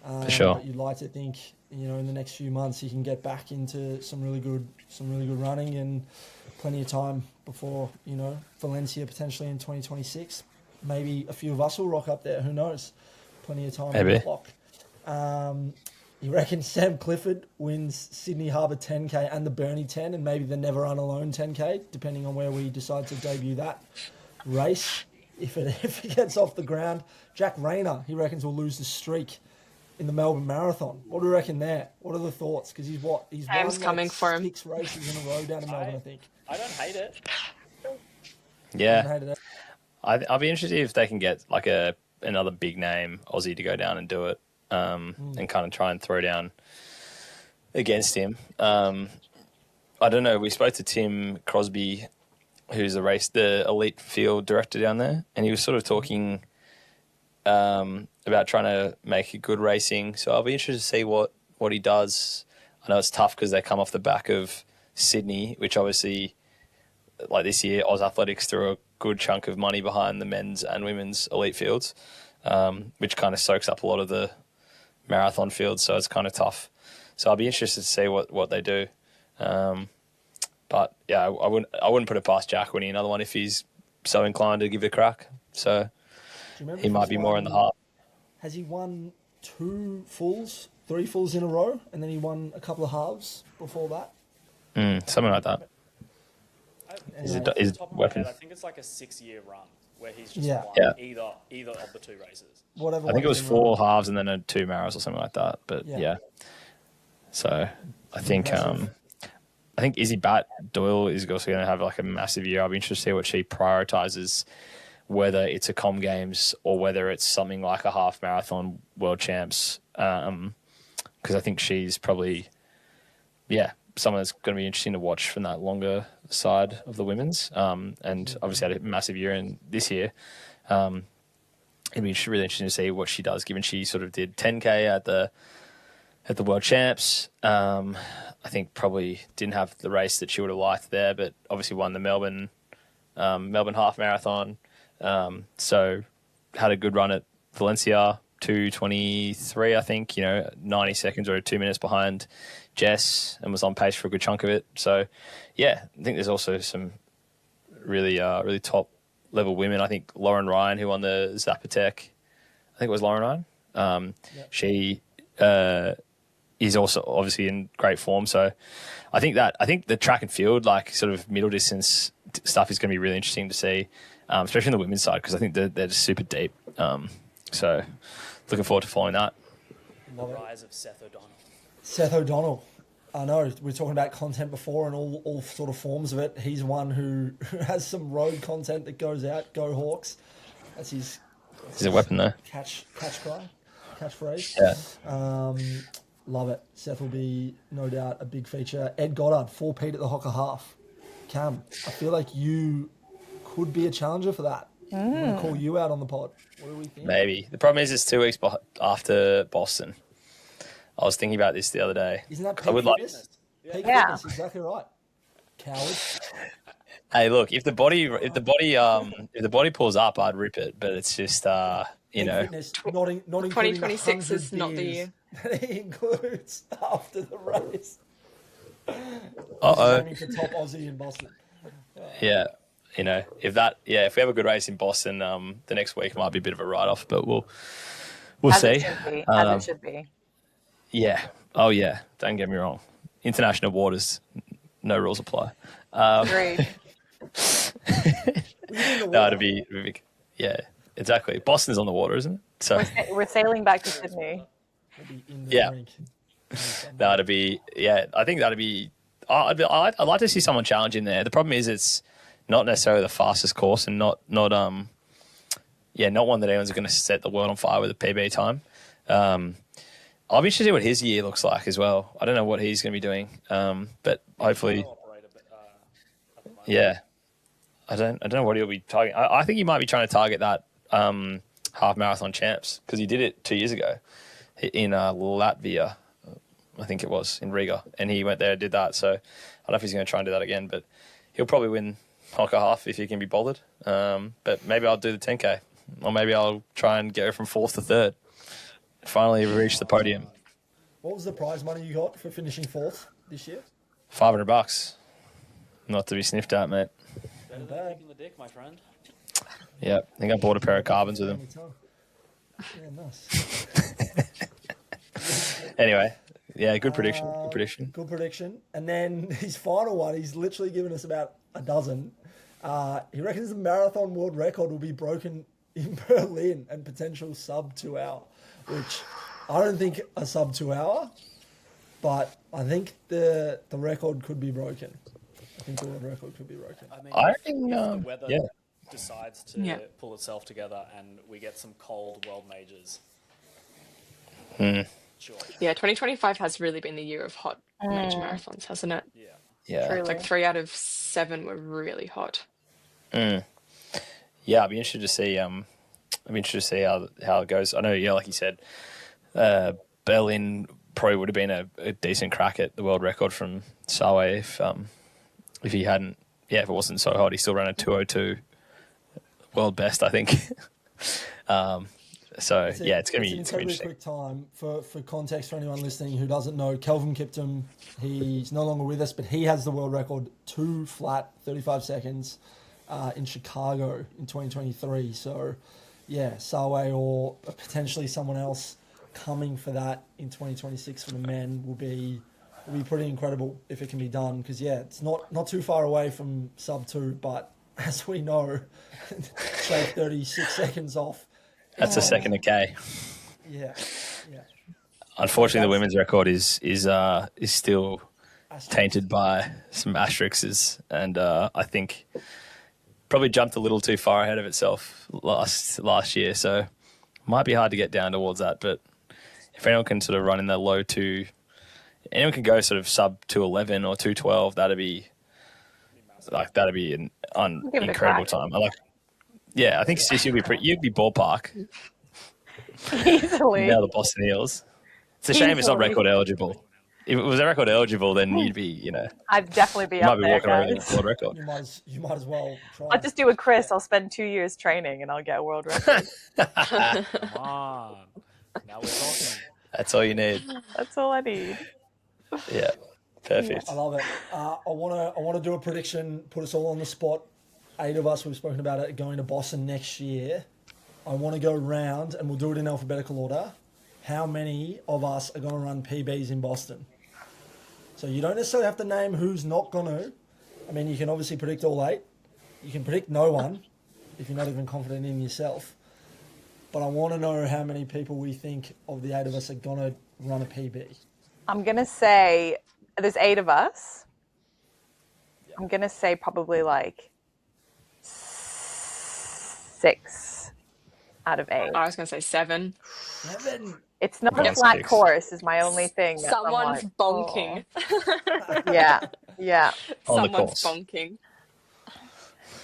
For sure. But you'd like to think, in the next few months he can get back into some really good running, and plenty of time before, Valencia potentially in 2026. Maybe a few of us will rock up there. Who knows? Plenty of time on Maybe. the clock. You reckon Sam Clifford wins Sydney Harbour 10K and the Burnie 10, and maybe the Never Run Alone 10K, depending on where we decide to debut that race. If it gets off the ground, Jack Rayner, he reckons, will lose the streak in the Melbourne Marathon. What do you reckon there? What are the thoughts? Because he's Sam's won coming for him. 6 races in a row down in Melbourne, I think. I don't hate it. Yeah. I hated it. I'll be interested if they can get like another big name Aussie to go down and do it, and kind of try and throw down against him. I don't know. We spoke to Tim Crosby, who's the elite field director down there, and he was sort of talking about trying to make good racing. So I'll be interested to see what he does. I know it's tough because they come off the back of Sydney, which obviously, like this year, Oz Athletics threw a good chunk of money behind the men's and women's elite fields, which kind of soaks up a lot of the marathon fields. So it's kind of tough. So I'll be interested to see what they do. But yeah, I wouldn't put it past Jack winning another one if he's so inclined to give it a crack. So Do you remember he if might he's be more in the won- half. Has he won 3 fulls in a row, and then he won a couple of halves before that? Something like that. Is it- Off the is top of my weapon? head, I think it's like a 6-year run where he's just Yeah. won Yeah. either of the 2 races. Whatever. I think it was one's in a row. 4 halves and then 2 maras or something like that. But Yeah. yeah. So I think Impressive. Izzy Bat Doyle is also going to have like a massive year. I'll be interested to see what she prioritizes, whether it's a Com Games or whether it's something like a half marathon world champs. Because I think she's probably, someone that's going to be interesting to watch from that longer side of the women's. And obviously had a massive year in this year. It'd be really interesting to see what she does, given she sort of did 10K at the World Champs. I think probably didn't have the race that she would have liked there, but obviously won the Melbourne half marathon. So had a good run at Valencia, 2:23, I think, 90 seconds or 2 minutes behind Jess, and was on pace for a good chunk of it. So yeah, I think there's also some really top level women. I think Lauren Ryan, who won the Zapotec, I think it was Lauren Ryan. She is also obviously in great form. So I think the track and field, like sort of middle distance stuff, is going to be really interesting to see, especially on the women's side, because I think they're just super deep. So looking forward to following that. The rise of Seth O'Donnell. Seth O'Donnell. I know we were talking about content before and all sort of forms of it. He's one who has some road content that goes out. Go Hawks. That's his He's a weapon though. catchphrase. Yeah. Love it. Seth will be no doubt a big feature. Ed Goddard, 4Pete at the Hocker half. Cam, I feel like you could be a challenger for that. I'm going to call you out on the pod. What do we think? Maybe. The problem is it's 2 weeks after Boston. I was thinking about this the other day. Isn't that I peak would like. fitness? Peak Yeah. fitness, exactly right. Coward. Hey, look, if the body pulls up, I'd rip it. But it's just, Peak fitness, not including 2026 the is not the year. that he includes after the race. Uh-oh. Aiming for top Aussie in Boston. Yeah, if we have a good race in Boston, the next week might be a bit of a write-off, but we'll As see. it should be. As it should be. Yeah. Oh, yeah. Don't get me wrong. International waters, no rules apply. Agreed. No, it'd be yeah, exactly. Boston's on the water, isn't it? So We're sailing back to Sydney. We'll be in the Yeah. drink. That'd be, yeah, I think that'd be, I'd like to see someone challenge in there. The problem is it's not necessarily the fastest course and not one that anyone's going to set the world on fire with a PB time. I'll be interested to see what his year looks like as well. I don't know what he's going to be doing, but hopefully, yeah. I don't know what he'll be targeting. I think he might be trying to target that half marathon champs because he did it 2 years ago in Latvia, I think it was, in Riga, and he went there and did that. So I don't know if he's going to try and do that again, but he'll probably win like a half if he can be bothered. But maybe I'll do the 10K, or maybe I'll try and go from 4th to 3rd. Finally reach the podium. What was the prize money you got for finishing 4th this year? $500. Not to be sniffed at, mate. Better than kicking the dick, my friend. Yeah, I think I bought a pair of carbons with him. Yeah, nice. Anyway, yeah, good prediction. Good prediction. Good prediction. And then his final one, he's literally given us about a dozen. He reckons the marathon world record will be broken in Berlin and potential sub 2 hour, which I don't think a sub 2 hour, but I think the record could be broken. I think the world record could be broken. I mean, I if think, the weather yeah. decides to pull itself together and we get some cold world majors. Sure. Yeah, 2025 has really been the year of hot major marathons, hasn't it? Yeah. Yeah. Truly. Like 3 out of 7 were really hot. Yeah, I'd be interested to see. How it goes. I know, yeah, like you said, Berlin probably would have been a decent crack at the world record from Sawe if he hadn't. Yeah, if it wasn't so hot, he still ran a 2:02 world best, I think. So yeah, it's gonna be incredibly interesting. quick time for context for anyone listening who doesn't know. Kelvin Kiptum, he's no longer with us, but he has the world record 2 flat 35 seconds in Chicago in 2023. So yeah, Sawe or potentially someone else coming for that in 2026 for the men will be pretty incredible if it can be done. Because yeah, it's not too far away from sub 2, but as we know, shave 36 seconds off. That's a second a K. Yeah. Unfortunately, the women's record is still tainted by some asterisks, and I think probably jumped a little too far ahead of itself last year. So might be hard to get down towards that. But if anyone can sort of run in the low anyone can go sort of sub 2:11 or 2:12, that'd be an incredible time. I think Sis, you'd be ballpark. Easily. Now the Boston Eels. It's a shame it's not Easily. record eligible. If it was a record eligible, then you'd be, I'd definitely be you might up be there, walking around with guys. a world record. You might as well try. I'll just do a Chris. I'll spend 2 years training and I'll get a world record. Come on. Now we're talking. That's all you need. That's all I need. Yeah, perfect. I love it. I want to do a prediction, put us all on the spot. 8 of us, we've spoken about it, going to Boston next year. I want to go round, and we'll do it in alphabetical order. How many of us are going to run PBs in Boston? So you don't necessarily have to name who's not going to. I mean, you can obviously predict all 8. You can predict no one if you're not even confident in yourself. But I want to know how many people we think of the 8 of us are going to run a PB. I'm going to say there's 8 of us. I'm going to say probably like 6 out of 8. I was going to say 7. 7. It's not a flat course is my only thing. Someone's bonking. Oh. Yeah. On the Someone's course. bonking.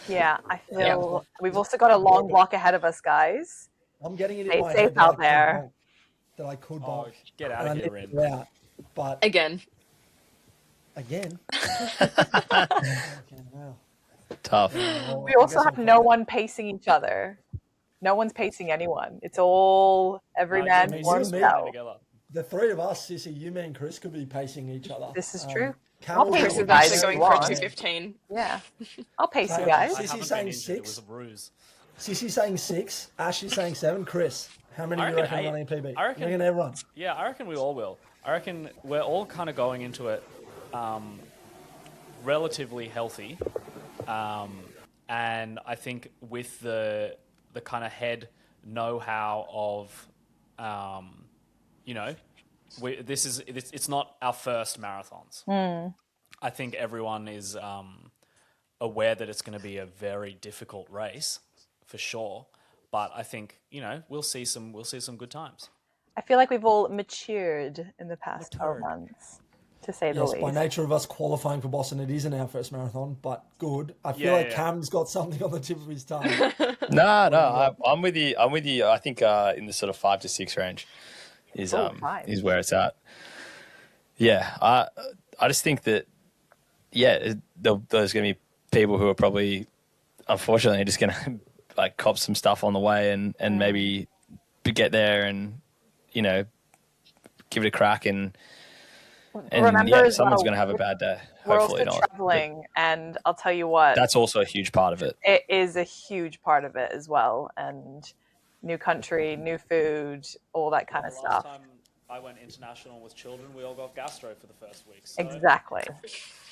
Yeah, I feel we've also got a long block ahead of us, guys. I'm getting it Stay in my safe head out there. that I could Oh, bonk. get out of here, Rin. Yeah, but Again. again. Okay, wow. Tough. Well, We I also guess have I'm no fine. one pacing each other. No one's pacing anyone. It's all every No, man you're for mixing himself. together. The 3 of us, Sissy, you, me, and Chris could be pacing each other. This is true. Camel I'll pace Chris you is guys actually if going you for a want. 2:15. Yeah, I'll pace you Same. guys. I Sissy's haven't saying been injured. It 6. was a ruse. Sissy's saying 6. Ashley's saying 7. Chris, how many I do you reckon reckon are 8. running PB? I reckon- You're going to everyone. Yeah, I reckon we all will. I reckon we're all kind of going into it relatively healthy. And I think with the kind of head know-how of, it's not our first marathons. I think everyone is aware that it's going to be a very difficult race, for sure. But I think we'll see some good times. I feel like we've all matured in the past 12 months, to say the Yes, least. by nature of us qualifying for Boston, it isn't our first marathon, but good. I feel like Cam's got something on the tip of his tongue. No, I'm with you. I think in the sort of 5 to 6 range is where it's at. Yeah, I just think that there's going to be people who are probably, unfortunately, just going to like cop some stuff on the way and maybe get there and give it a crack and remember someone's going to have a bad day. We're Hopefully also not. traveling, and I'll tell you what, That's also a huge part of it. It is a huge part of it as well, and new country, new food, all that kind of stuff. Last time I went international with children, we all got gastro for the first week. So. Exactly.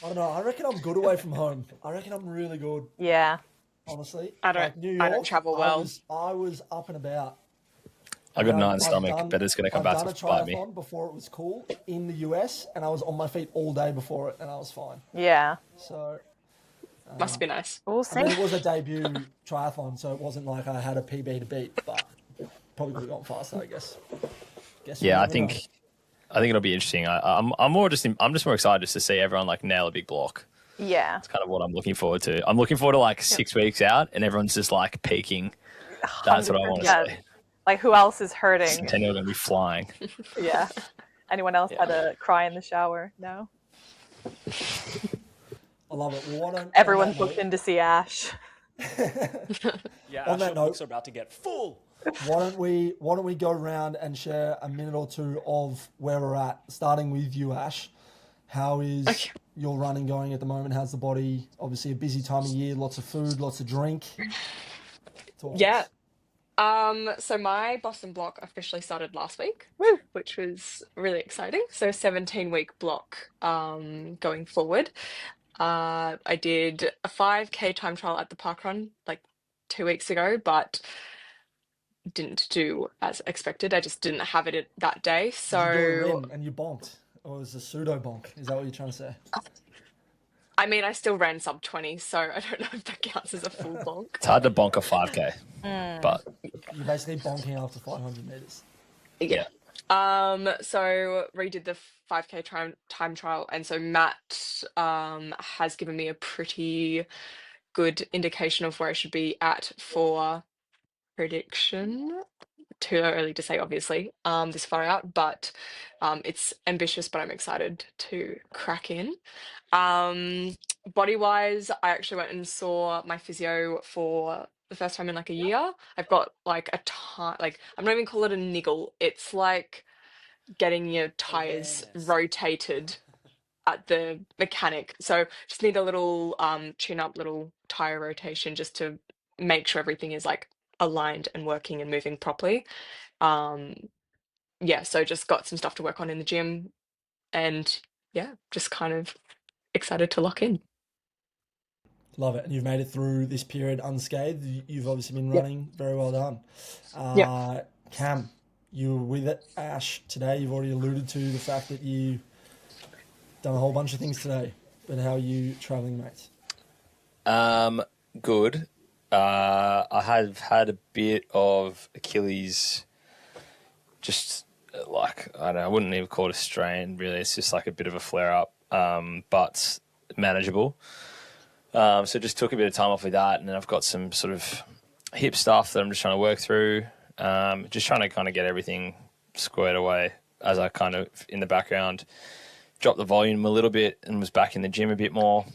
I don't know. I reckon I'm good away from home. I reckon I'm really good. Yeah. Honestly, I don't travel well. I was up and about. I got an iron stomach, but it's going to come back to bite me. I've done a triathlon before it was cool in the US, and I was on my feet all day before it, and I was fine. Yeah. So must be nice. We'll see. I mean, it was a debut triathlon, so it wasn't like I had a PB to beat, but probably could have gone faster, I guess. Yeah, I think it'll be interesting. I'm just more excited just to see everyone like nail a big block. Yeah. It's kind of what I'm looking forward to. I'm looking forward to like 6 weeks out and everyone's just like peaking. That's what I want to see. Like who else is hurting? Centennial going to be flying. Yeah. Anyone else had a cry in the shower? No? I love it. Well, everyone's booked in to see Ash. Yeah, on that note, are about to get full. Why don't we go around and share a minute or two of where we're at, starting with you, Ash. How is your running going at the moment? How's the body? Obviously a busy time of year, lots of food, lots of drink. Yeah. So my Boston block officially started last week, which was really exciting. So 17-week block going forward. I did a 5K time trial at the parkrun like 2 weeks ago, but didn't do as expected. I just didn't have it that day. So did you do a rim and you bonked, or was it a pseudo bonk? Is that what you're trying to say? I mean, I still ran sub 20, so I don't know if that counts as a full bonk. It's hard to bonk a 5K, but you're basically bonking after 500 meters. Yeah. So redid the 5K time trial, and so Matt has given me a pretty good indication of where I should be at for prediction. Too early to say, obviously, this far out, but it's ambitious, but I'm excited to crack in. Body-wise, I actually went and saw my physio for the first time in like a year. I've got like I'm not even call it a niggle. It's like getting your tires rotated at the mechanic. So just need a little tune-up, little tire rotation just to make sure everything is like aligned and working and moving properly. So just got some stuff to work on in the gym, and just kind of excited to lock in. Love it. And you've made it through this period unscathed. You've obviously been running. Very well done. Cam, you were with it, Ash, today. You've already alluded to the fact that you done a whole bunch of things today. But how are you traveling, mates? Good. I have had a bit of Achilles, just like, I don't know, I wouldn't even call it a strain, really. It's just like a bit of a flare-up, but manageable. So just took a bit of time off with that, and then I've got some sort of hip stuff that I'm just trying to work through. Just trying to kind of get everything squared away as I kind of, in the background, dropped the volume a little bit and was back in the gym a bit more.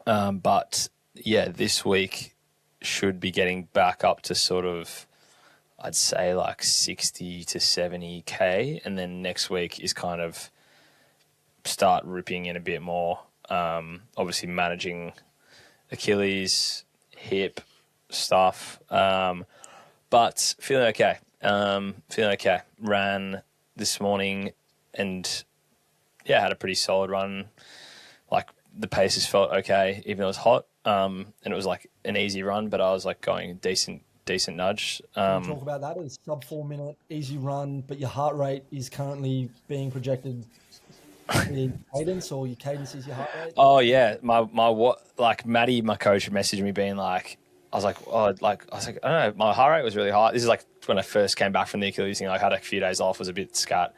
But yeah, this week should be getting back up to sort of, I'd say like 60 to 70K. And then next week is kind of start ripping in a bit more. Obviously managing Achilles, hip stuff. But feeling okay. Ran this morning and had a pretty solid run. Like the paces felt okay, even though it was hot. And it was like an easy run, but I was like going decent decent nudge. Can we talk about that? It's sub 4 minute, easy run, but your heart rate is currently being projected the cadence, or your cadence is your heart rate? Oh yeah, my what like Maddie, my coach, messaged me being like, I don't know, my heart rate was really high. This is like when I first came back from the Achilles thing. I had a few days off, was a bit scat,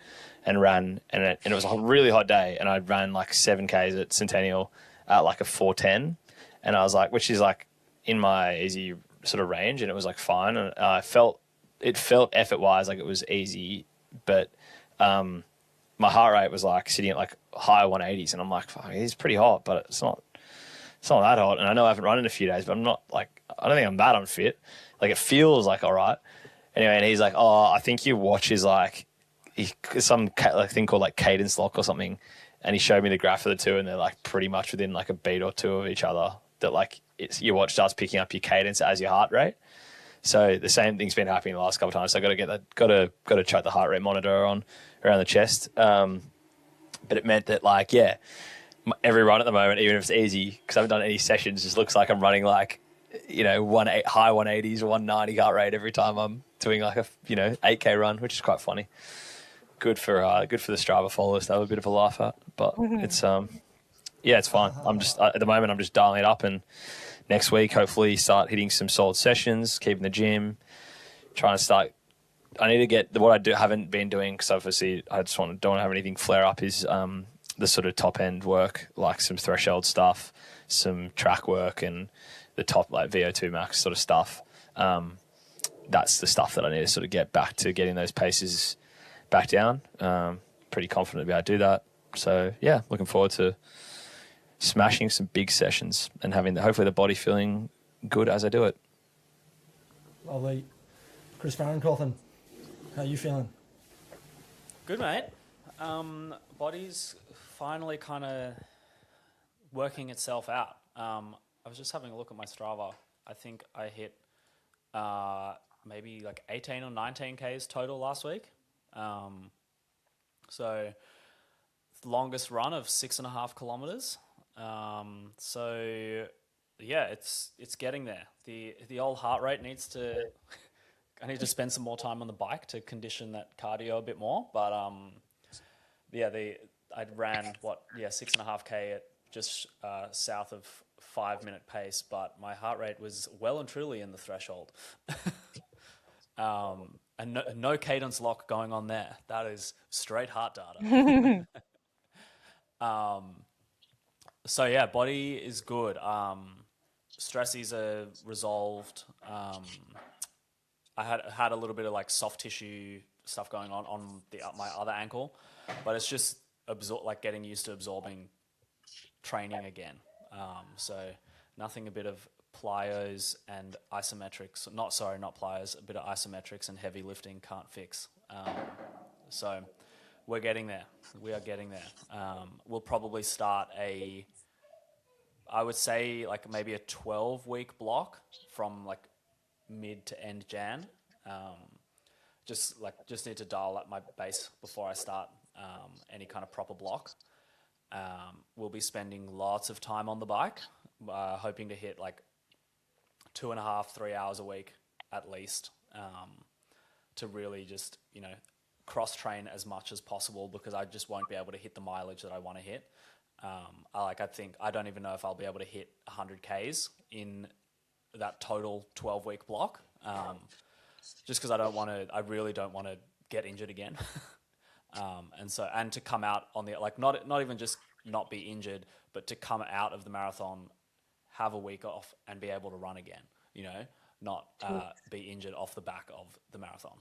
and ran, and it was a really hot day, and I ran like 7Ks at Centennial at like a 4:10, and I was like, which is like in my easy sort of range, and it was like fine, and it felt effort wise like it was easy, but my heart rate was like sitting at like high 180s, and I'm like, fuck, he's pretty hot, but it's not that hot. And I know I haven't run in a few days, but I'm not like, I don't think I'm that unfit. Like it feels like all right. Anyway, and he's like, oh, I think your watch is like some thing called like cadence lock or something. And he showed me the graph of the two, and they're like pretty much within like a beat or two of each other. That like your watch starts picking up your cadence as your heart rate. So the same thing's been happening the last couple of times. So I got to get that, got to chuck the heart rate monitor on around the chest. But it meant that like, yeah, every run at the moment, even if it's easy, because I haven't done any sessions, just looks like I'm running like, you know, high 180s or 190 heart rate every time I'm doing like a, 8K run, which is quite funny. Good for the Strava followers to have a bit of a laugh at. But it's it's fine. I'm just at the moment I'm just dialing it up, and next week hopefully start hitting some solid sessions, keeping the gym, trying to start. I need to get what haven't been doing, because obviously I just don't want to have anything flare up, is the sort of top end work, like some threshold stuff, some track work, and the top like VO2 max sort of stuff. That's the stuff that I need to sort of get back to, getting those paces back down. Pretty confident to be able to do that. So yeah, looking forward to smashing some big sessions and having hopefully the body feeling good as I do it. Lovely. Chris Farrencoughthan, how are you feeling? Good, mate. Body's finally kind of working itself out. I was just having a look at my Strava. I think I hit maybe like 18 or 19 Ks total last week. So longest run of 6.5 kilometers. So yeah, it's getting there. The old heart rate needs to. I need to spend some more time on the bike to condition that cardio a bit more. But I ran 6.5K at just south of 5-minute pace, but my heart rate was well and truly in the threshold. And no cadence lock going on there. That is straight heart data. So yeah, body is good. Stressies are resolved. I had a little bit of like soft tissue stuff going on my other ankle, but it's just getting used to absorbing training again. So nothing a bit of plyos and isometrics. Not plyos. A bit of isometrics and heavy lifting can't fix. So we're getting there. We are getting there. We'll probably start I would say like maybe a 12-week block from like mid to end Jan. Just need to dial up my base before I start any kind of proper block. We'll be spending lots of time on the bike, hoping to hit like 2.5, 3 hours a week at least, to really just, cross train as much as possible, because I just won't be able to hit the mileage that I want to hit. I don't even know if I'll be able to hit 100 Ks in that total 12-week block. Just because I really don't want to get injured again. And to come out on the, like, not even just not be injured, but to come out of the marathon, have a week off and be able to run again, not be injured off the back of the marathon.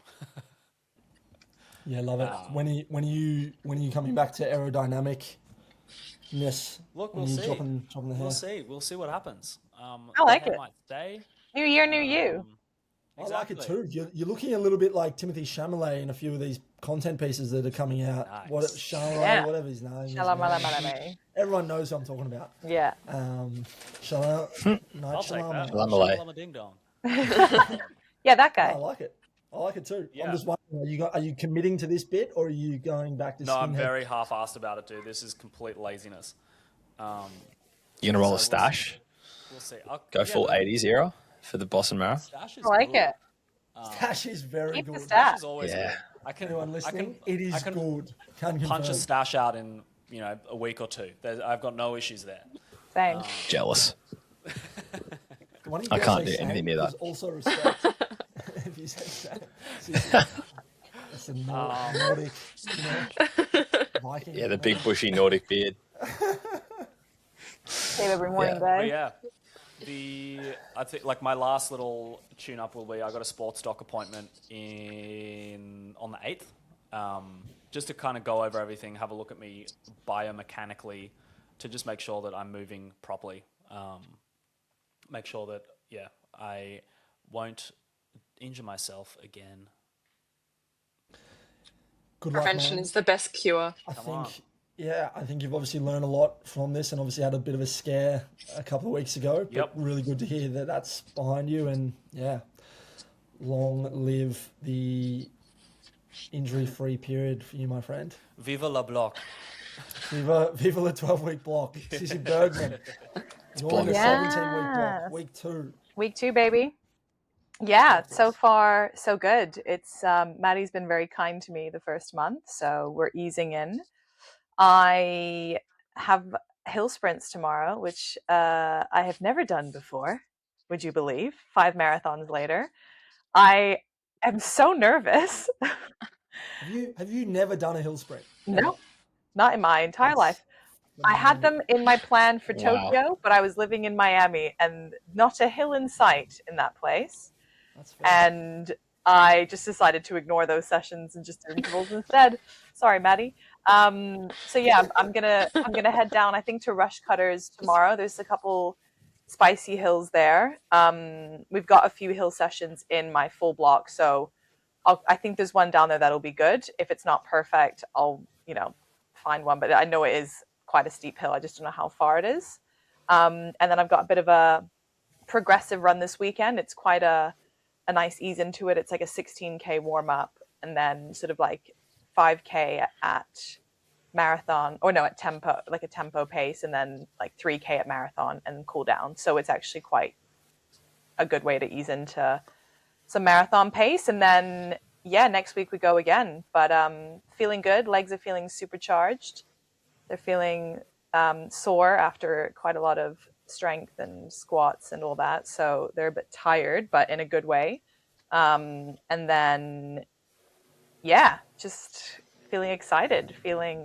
Yeah, love it. When are you coming back to aerodynamic? Yes. Look, we'll see. Dropping the hair. We'll see what happens. I like it. Might stay. New year, new you. I like it too. You're looking a little bit like Timothy Chalamet in a few of these content pieces that are coming out. Nice. Chalamet, whatever his name is. Chalamet. Everyone knows who I'm talking about. Yeah. Chalamet. I'll take that. Chalamet. Chalamet ding dong. Yeah, that guy. I like it. I like it too. Yeah. I'm just wondering, are you committing to this bit, or are you going back to No, I'm skinhead? very half-assed about it, dude. This is complete laziness. You gonna roll a stash? We'll see. Go full 80s era? for the Boston Marathon. Stash is I like good. it. Stash is very Keep the good. stash. Stash is always Yeah. good. I can, Anyone listening, it is good. Can punch confirm. a stash out in a week or two. I've got no issues there. Same. Jealous. The one you I guys can't say do anything Sam near that. is also respect. If you say Sam, it's a Nordic, Viking. Yeah, the big bushy Nordic beard. Save every morning, But guys. yeah, I think like my last little tune-up will be I got a sports doc appointment on the 8th, just to kind of go over everything, have a look at me biomechanically, to just make sure that I'm moving properly, make sure that I won't injure myself again. Good luck, Prevention man. is the best cure. I on. think you've obviously learned a lot from this, and obviously had a bit of a scare a couple of weeks ago. But Yep. really good to hear that that's behind you, and long live the injury-free period for you, my friend. Viva la block. Viva the 12-week block. Sissy Bergman. You're on the 17-week block. Yes. Week 2. Week 2, baby. Yeah, so far so good. It's Maddie's been very kind to me the first month, so we're easing in. I have hill sprints tomorrow, which I have never done before. Would you believe? 5 marathons later, I am so nervous. Have you never done a hill sprint? No, not in my entire life. I had them in my plan for Tokyo, but I was living in Miami and not a hill in sight in that place. That's fair. And I just decided to ignore those sessions and just do intervals instead. Sorry, Maddie. So yeah, I'm gonna head down, I think, to Rush Cutters tomorrow. There's a couple spicy hills there. We've got a few hill sessions in my full block, so I think there's one down there that'll be good. If it's not perfect, I'll find one. But I know it is quite a steep hill. I just don't know how far it is. And then I've got a bit of a progressive run this weekend. It's quite a nice ease into it. It's like a 16K warm up, and then sort of like 5K at marathon, or no, at tempo, like a tempo pace, and then like 3K at marathon and cool down. So it's actually quite a good way to ease into some marathon pace. And then next week we go again. But feeling good. Legs are feeling supercharged. They're feeling sore after quite a lot of strength and squats and all that, so they're a bit tired, but in a good way. And then just feeling excited, feeling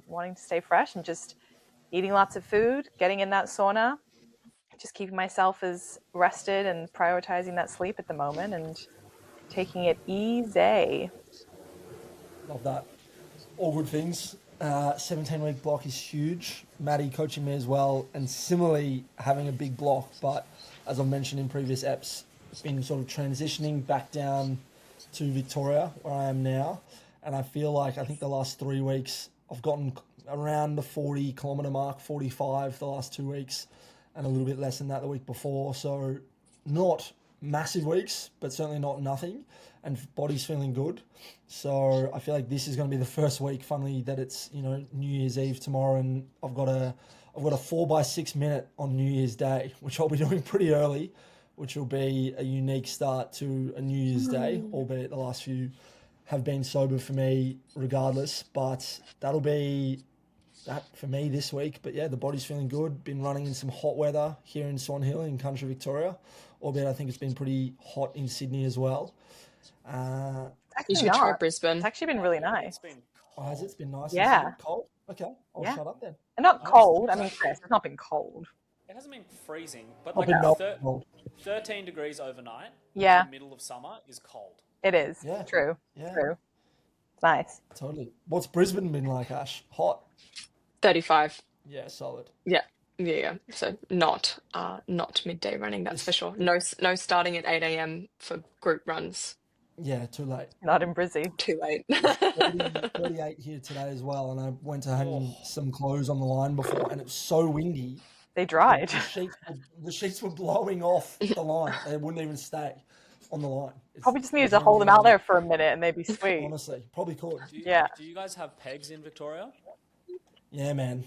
wanting to stay fresh, and just eating lots of food, getting in that sauna, just keeping myself as rested and prioritizing that sleep at the moment, and taking it easy. Love that. All good things. 17-week block is huge. Maddie coaching me as well, and similarly having a big block, but as I've mentioned in previous eps, been sort of transitioning back down to Victoria, where I am now, and I feel like I think the last 3 weeks I've gotten around the 40-kilometre mark, 45 the last 2 weeks, and a little bit less than that the week before, so not massive weeks, but certainly not nothing, and body's feeling good. So I feel like this is going to be the first week, funnily, that it's New Year's Eve tomorrow, and I've got a 4x6 minute on New Year's Day, which I'll be doing pretty early, which will be a unique start to a New Year's Day, albeit the last few have been sober for me regardless, but that'll be that for me this week. But yeah, the body's feeling good. Been running in some hot weather here in Swan Hill in country Victoria, albeit I think it's been pretty hot in Sydney as well. You should try Brisbane. It's actually been really nice. Has it? It's been nice. Yeah. And cold? Okay, I'll shut up then. And not cold. I mean, Chris, it's not been cold. It hasn't been freezing, but I've like been cold. 13 degrees overnight Yeah. in the middle of summer is cold. It is. Yeah. True. Yeah. True. It's nice. Totally. What's Brisbane been like, Ash? Hot? 35. Yeah, solid. Yeah. So not midday running, that's for sure. No starting at 8 a.m. for group runs. Yeah, too late. Not in Brizzy. Too late. 38 here today as well, and I went to hang some clothes on the line before, and it was so windy. They dried. The sheets were blowing off the line. They wouldn't even stay on the line. Probably just needed to hold them out there for a minute and they'd be sweet. Honestly, probably could. Do you guys have pegs in Victoria? Yeah, man,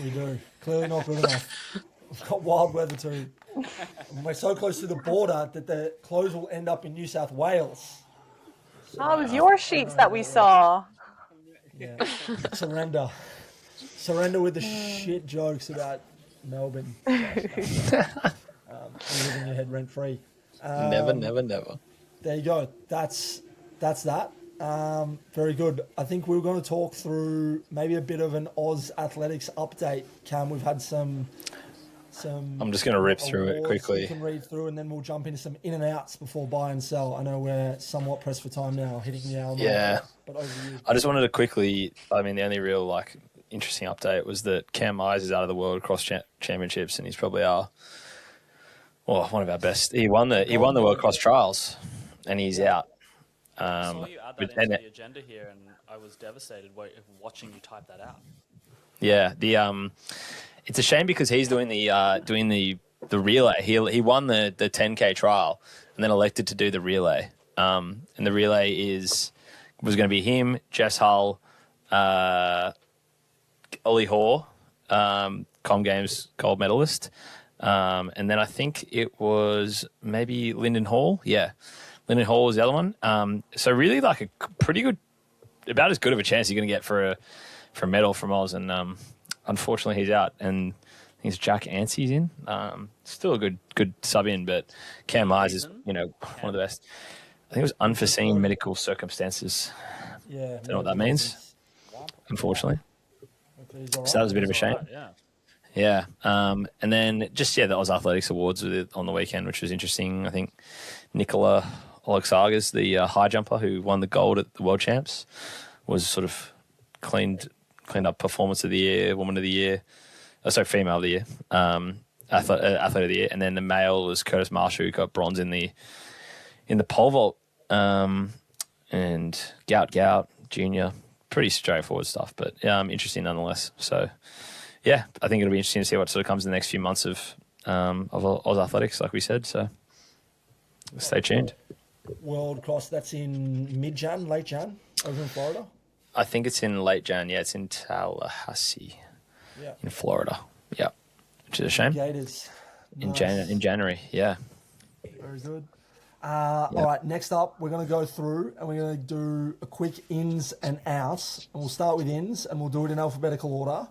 we do. Clearly not good enough. We've got wild weather too. And we're so close to the border that the clothes will end up in New South Wales. Oh, it was your sheets that we saw. Yeah. Surrender. Surrender with the shit jokes about Melbourne. Live in your head rent free. Never. There you go. That's that. Very good. I think we were going to talk through maybe a bit of an Oz Athletics update. Cam, we've had some. I'm just going to rip through it quickly. You can read through, and then we'll jump into some in and outs before buy and sell. I know we're somewhat pressed for time now, hitting the hour. Yeah. But over to you. I just wanted to quickly. I mean, the only real interesting update was that Cam Myers is out of the World Cross Championships, and he's probably one of our best. He won the World Cross Trials, and he's out. I saw you add that into the agenda here, and I was devastated watching you type that out. Yeah, it's a shame because he's doing the relay. He won the 10K trial and then elected to do the relay. And the relay was going to be him, Jess Hull, Ollie Hoare, Com Games gold medalist, and then I think it was maybe Lyndon Hall. Yeah, Lyndon Hall was the other one. So really, a pretty good, about as good of a chance you're going to get for a medal from Oz, and unfortunately he's out. And I think it's Jack Ansey's in. Still a good sub in, but Cam Myers is one of the best. I think it was unforeseen medical circumstances. Yeah, don't know what that means. Unfortunately. So that was a bit of a shame. Right, yeah. And then just, the Oz Athletics Awards on the weekend, which was interesting. I think Nicola Oleksagas, the high jumper who won the gold at the World Champs, was sort of cleaned up Performance of the Year, Woman of the Year, Female of the Year, Athlete of the Year. And then the male was Curtis Marshall, who got bronze in the pole vault. And Gout, Junior. Pretty straightforward stuff, but interesting nonetheless. So, I think it'll be interesting to see what sort of comes in the next few months of Oz Athletics, like we said. So, stay tuned. World Cross, that's in mid-Jan, late Jan, over in Florida? I think it's in late Jan. Yeah, it's in Tallahassee, in Florida. Yeah, which is a shame. Gators. Nice. In January, yeah. Very good. All right, next up, we're going to go through and we're going to do a quick ins and outs. And we'll start with ins and we'll do it in alphabetical order.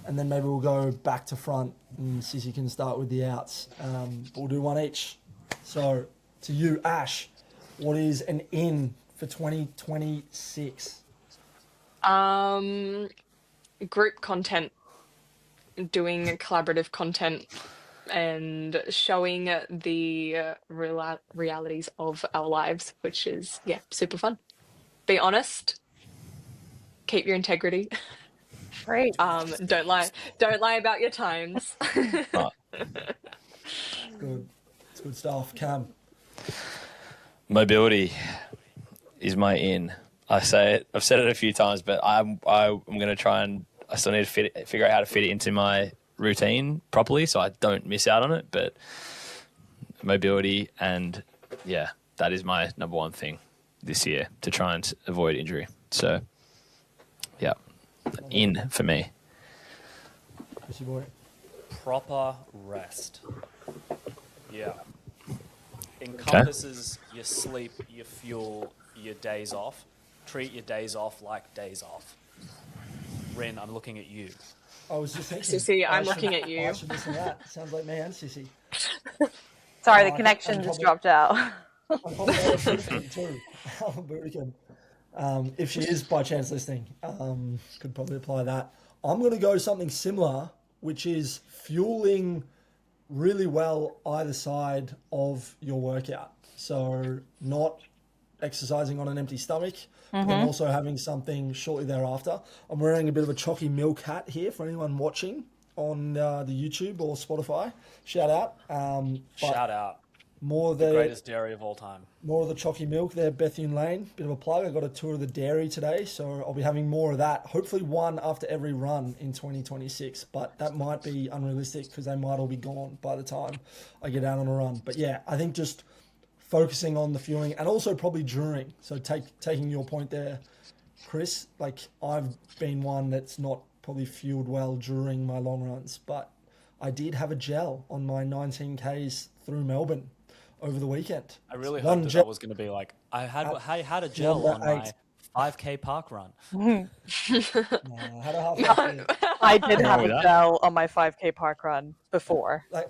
And then maybe we'll go back to front and Sissy can start with the outs. We'll do one each. So, to you, Ash, what is an in for 2026? Group content, doing collaborative content, and showing the realities of our lives, which is super fun. Be honest, keep your integrity. Great. Don't lie about your times. Good. It's good stuff. Cam. Mobility is my in. I say it. I've said it a few times, but I'm going to try and I still need to figure out how to fit it into my routine properly so I don't miss out on it. But mobility and that is my number one thing this year to try and avoid injury. So in for me. Boy. Proper rest. Yeah. Encompasses your sleep, your fuel, your days off. Treat your days off like days off. Ren, I'm looking at you. I was just thinking. Sissy, I'm looking at you. I should listen to that. Sounds like me and Sissy. Sorry, the connection just dropped out. I'm probably too. But we can, if she is by chance listening, could probably apply that. I'm going to go something similar, which is fueling really well either side of your workout. So not exercising on an empty stomach, but then also having something shortly thereafter. I'm wearing a bit of a Chalky Milk hat here for anyone watching on the YouTube or Spotify. Shout out. Shout out. More the greatest dairy of all time. More of the Chalky Milk there, Bethune Lane. Bit of a plug. I got a tour of the dairy today, so I'll be having more of that. Hopefully one after every run in 2026, but that might be unrealistic because they might all be gone by the time I get out on a run. But yeah, I think just focusing on the fueling and also probably during. So taking your point there, Chris, like I've been one that's not probably fueled well during my long runs, but I did have a gel on my 19Ks through Melbourne over the weekend. I really One hoped that gel that was going to be like, I had a gel number on my 8. 5K park run. Nah, I had a half marathon. I did Wrong have with a that? gel on my 5K park run before. Like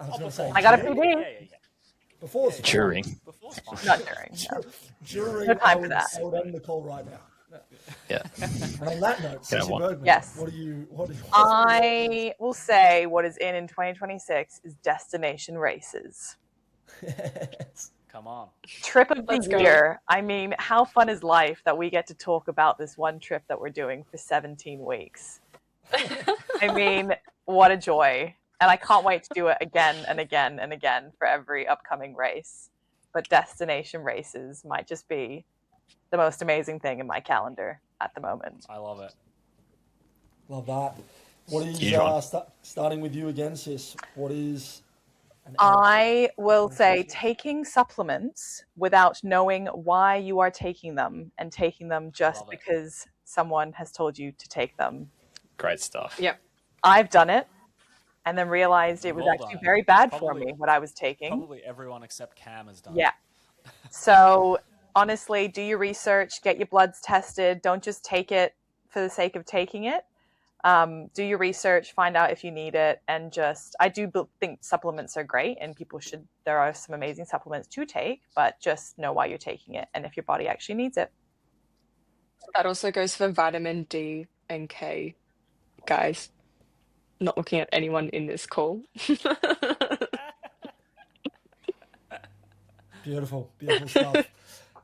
I was going to say, I got a during- PB. Yeah. before it's fine. During. Before's fine. Not during. No. During, No time I for would, that. I would end the call right now. Yeah. And on that note, Yeah, Sissy one. Bergman, Yes. what do you? I will say what is in 2026 is destination races. Come on. Trip of Let's the go. year. I mean, how fun is life that we get to talk about this one trip that we're doing for 17 weeks? I mean, what a joy. And I can't wait to do it again and again and again for every upcoming race. But destination races might just be the most amazing thing in my calendar at the moment. I love it. Love that. What is Huge one. starting with you again, sis? What is? I will say taking supplements without knowing why you are taking them and taking them just Love it. because someone has told you to take them. Great stuff. Yep. I've done it and then realized it was We've all actually done it. very bad for Probably- me what I was taking. Probably everyone except Cam has done Yeah. it. So honestly, do your research, get your bloods tested. Don't just take it for the sake of taking it. Do your research, find out if you need it, and I do think supplements are great, and there are some amazing supplements to take, but just know why you're taking it and if your body actually needs it. That also goes for vitamin D and K, guys. Not looking at anyone in this call. Beautiful stuff.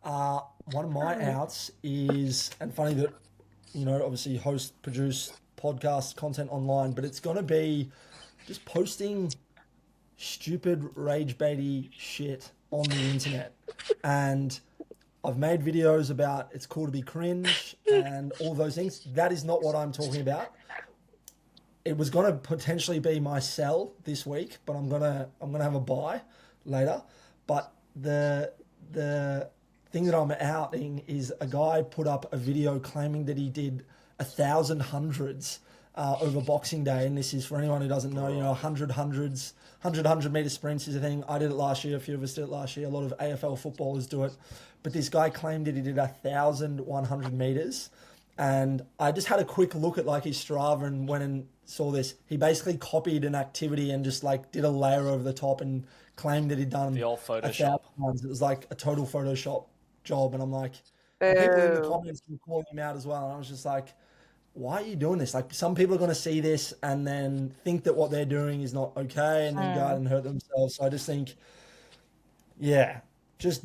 One of my outs is, and funny that, obviously produce podcast content online, but it's going to be just posting stupid rage baity shit on the internet. And I've made videos about it's cool to be cringe and all those things. That is not what I'm talking about. It was going to potentially be my sell this week, but I'm gonna have a buy later. But the thing that I'm outing is a guy put up a video claiming that he did 1,000 hundreds over Boxing Day, and this is for anyone who doesn't know. 100 meter sprints is a thing. I did it last year. A few of us did it last year. A lot of AFL footballers do it, but this guy claimed that he did 1,100 meters. And I just had a quick look at his Strava and went and saw this. He basically copied an activity and just did a layer over the top and claimed that he'd done The old 1,000 Photoshop. times. It was like a total Photoshop job. And I'm like, and people in the Boo. comments were calling him out as well. And I was just like, why are you doing this? Some people are going to see this and then think that what they're doing is not okay and then go out and hurt themselves. So I just think, just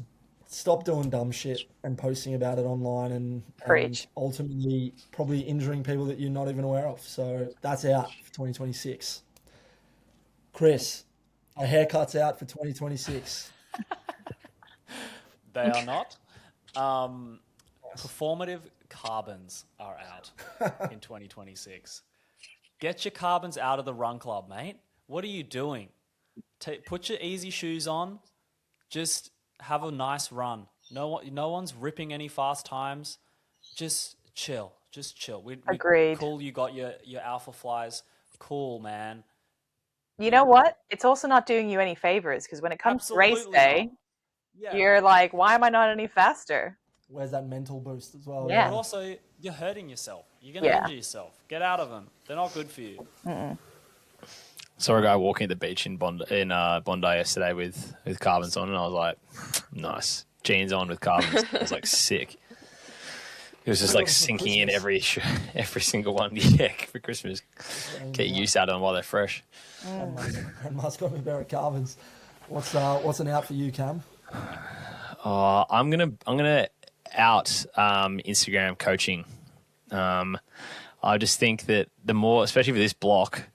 stop doing dumb shit and posting about it online and Preach. ultimately probably injuring people that you're not even aware of. So that's out for 2026. Chris, a haircut's out for 2026. They are not. Performative carbons are out in 2026. Get your carbons out of the run club, mate. What are you doing? Put your easy shoes on. Just have a nice run. No one's ripping any fast times. Just chill. Agreed. Cool, you got your alpha flies. Cool, man. You know what? It's also not doing you any favors because when it comes to race Absolutely day, not. Yeah. you're like, why am I not any faster? Where's that mental boost as well? Yeah. But also, you're hurting yourself. You're going to Yeah. injure yourself. Get out of them. They're not good for you. Saw a guy walking at the beach in Bondi yesterday with carbons on, and I was like, nice. Jeans on with carbons. I was like, sick. It was just For sinking in Christmas. every single one. Yeah, for Christmas. Get your use out of them while they're fresh. Grandma's got me a pair of carbons. What's an out for you, Cam? I'm gonna out Instagram coaching. I just think that the more, especially for this block,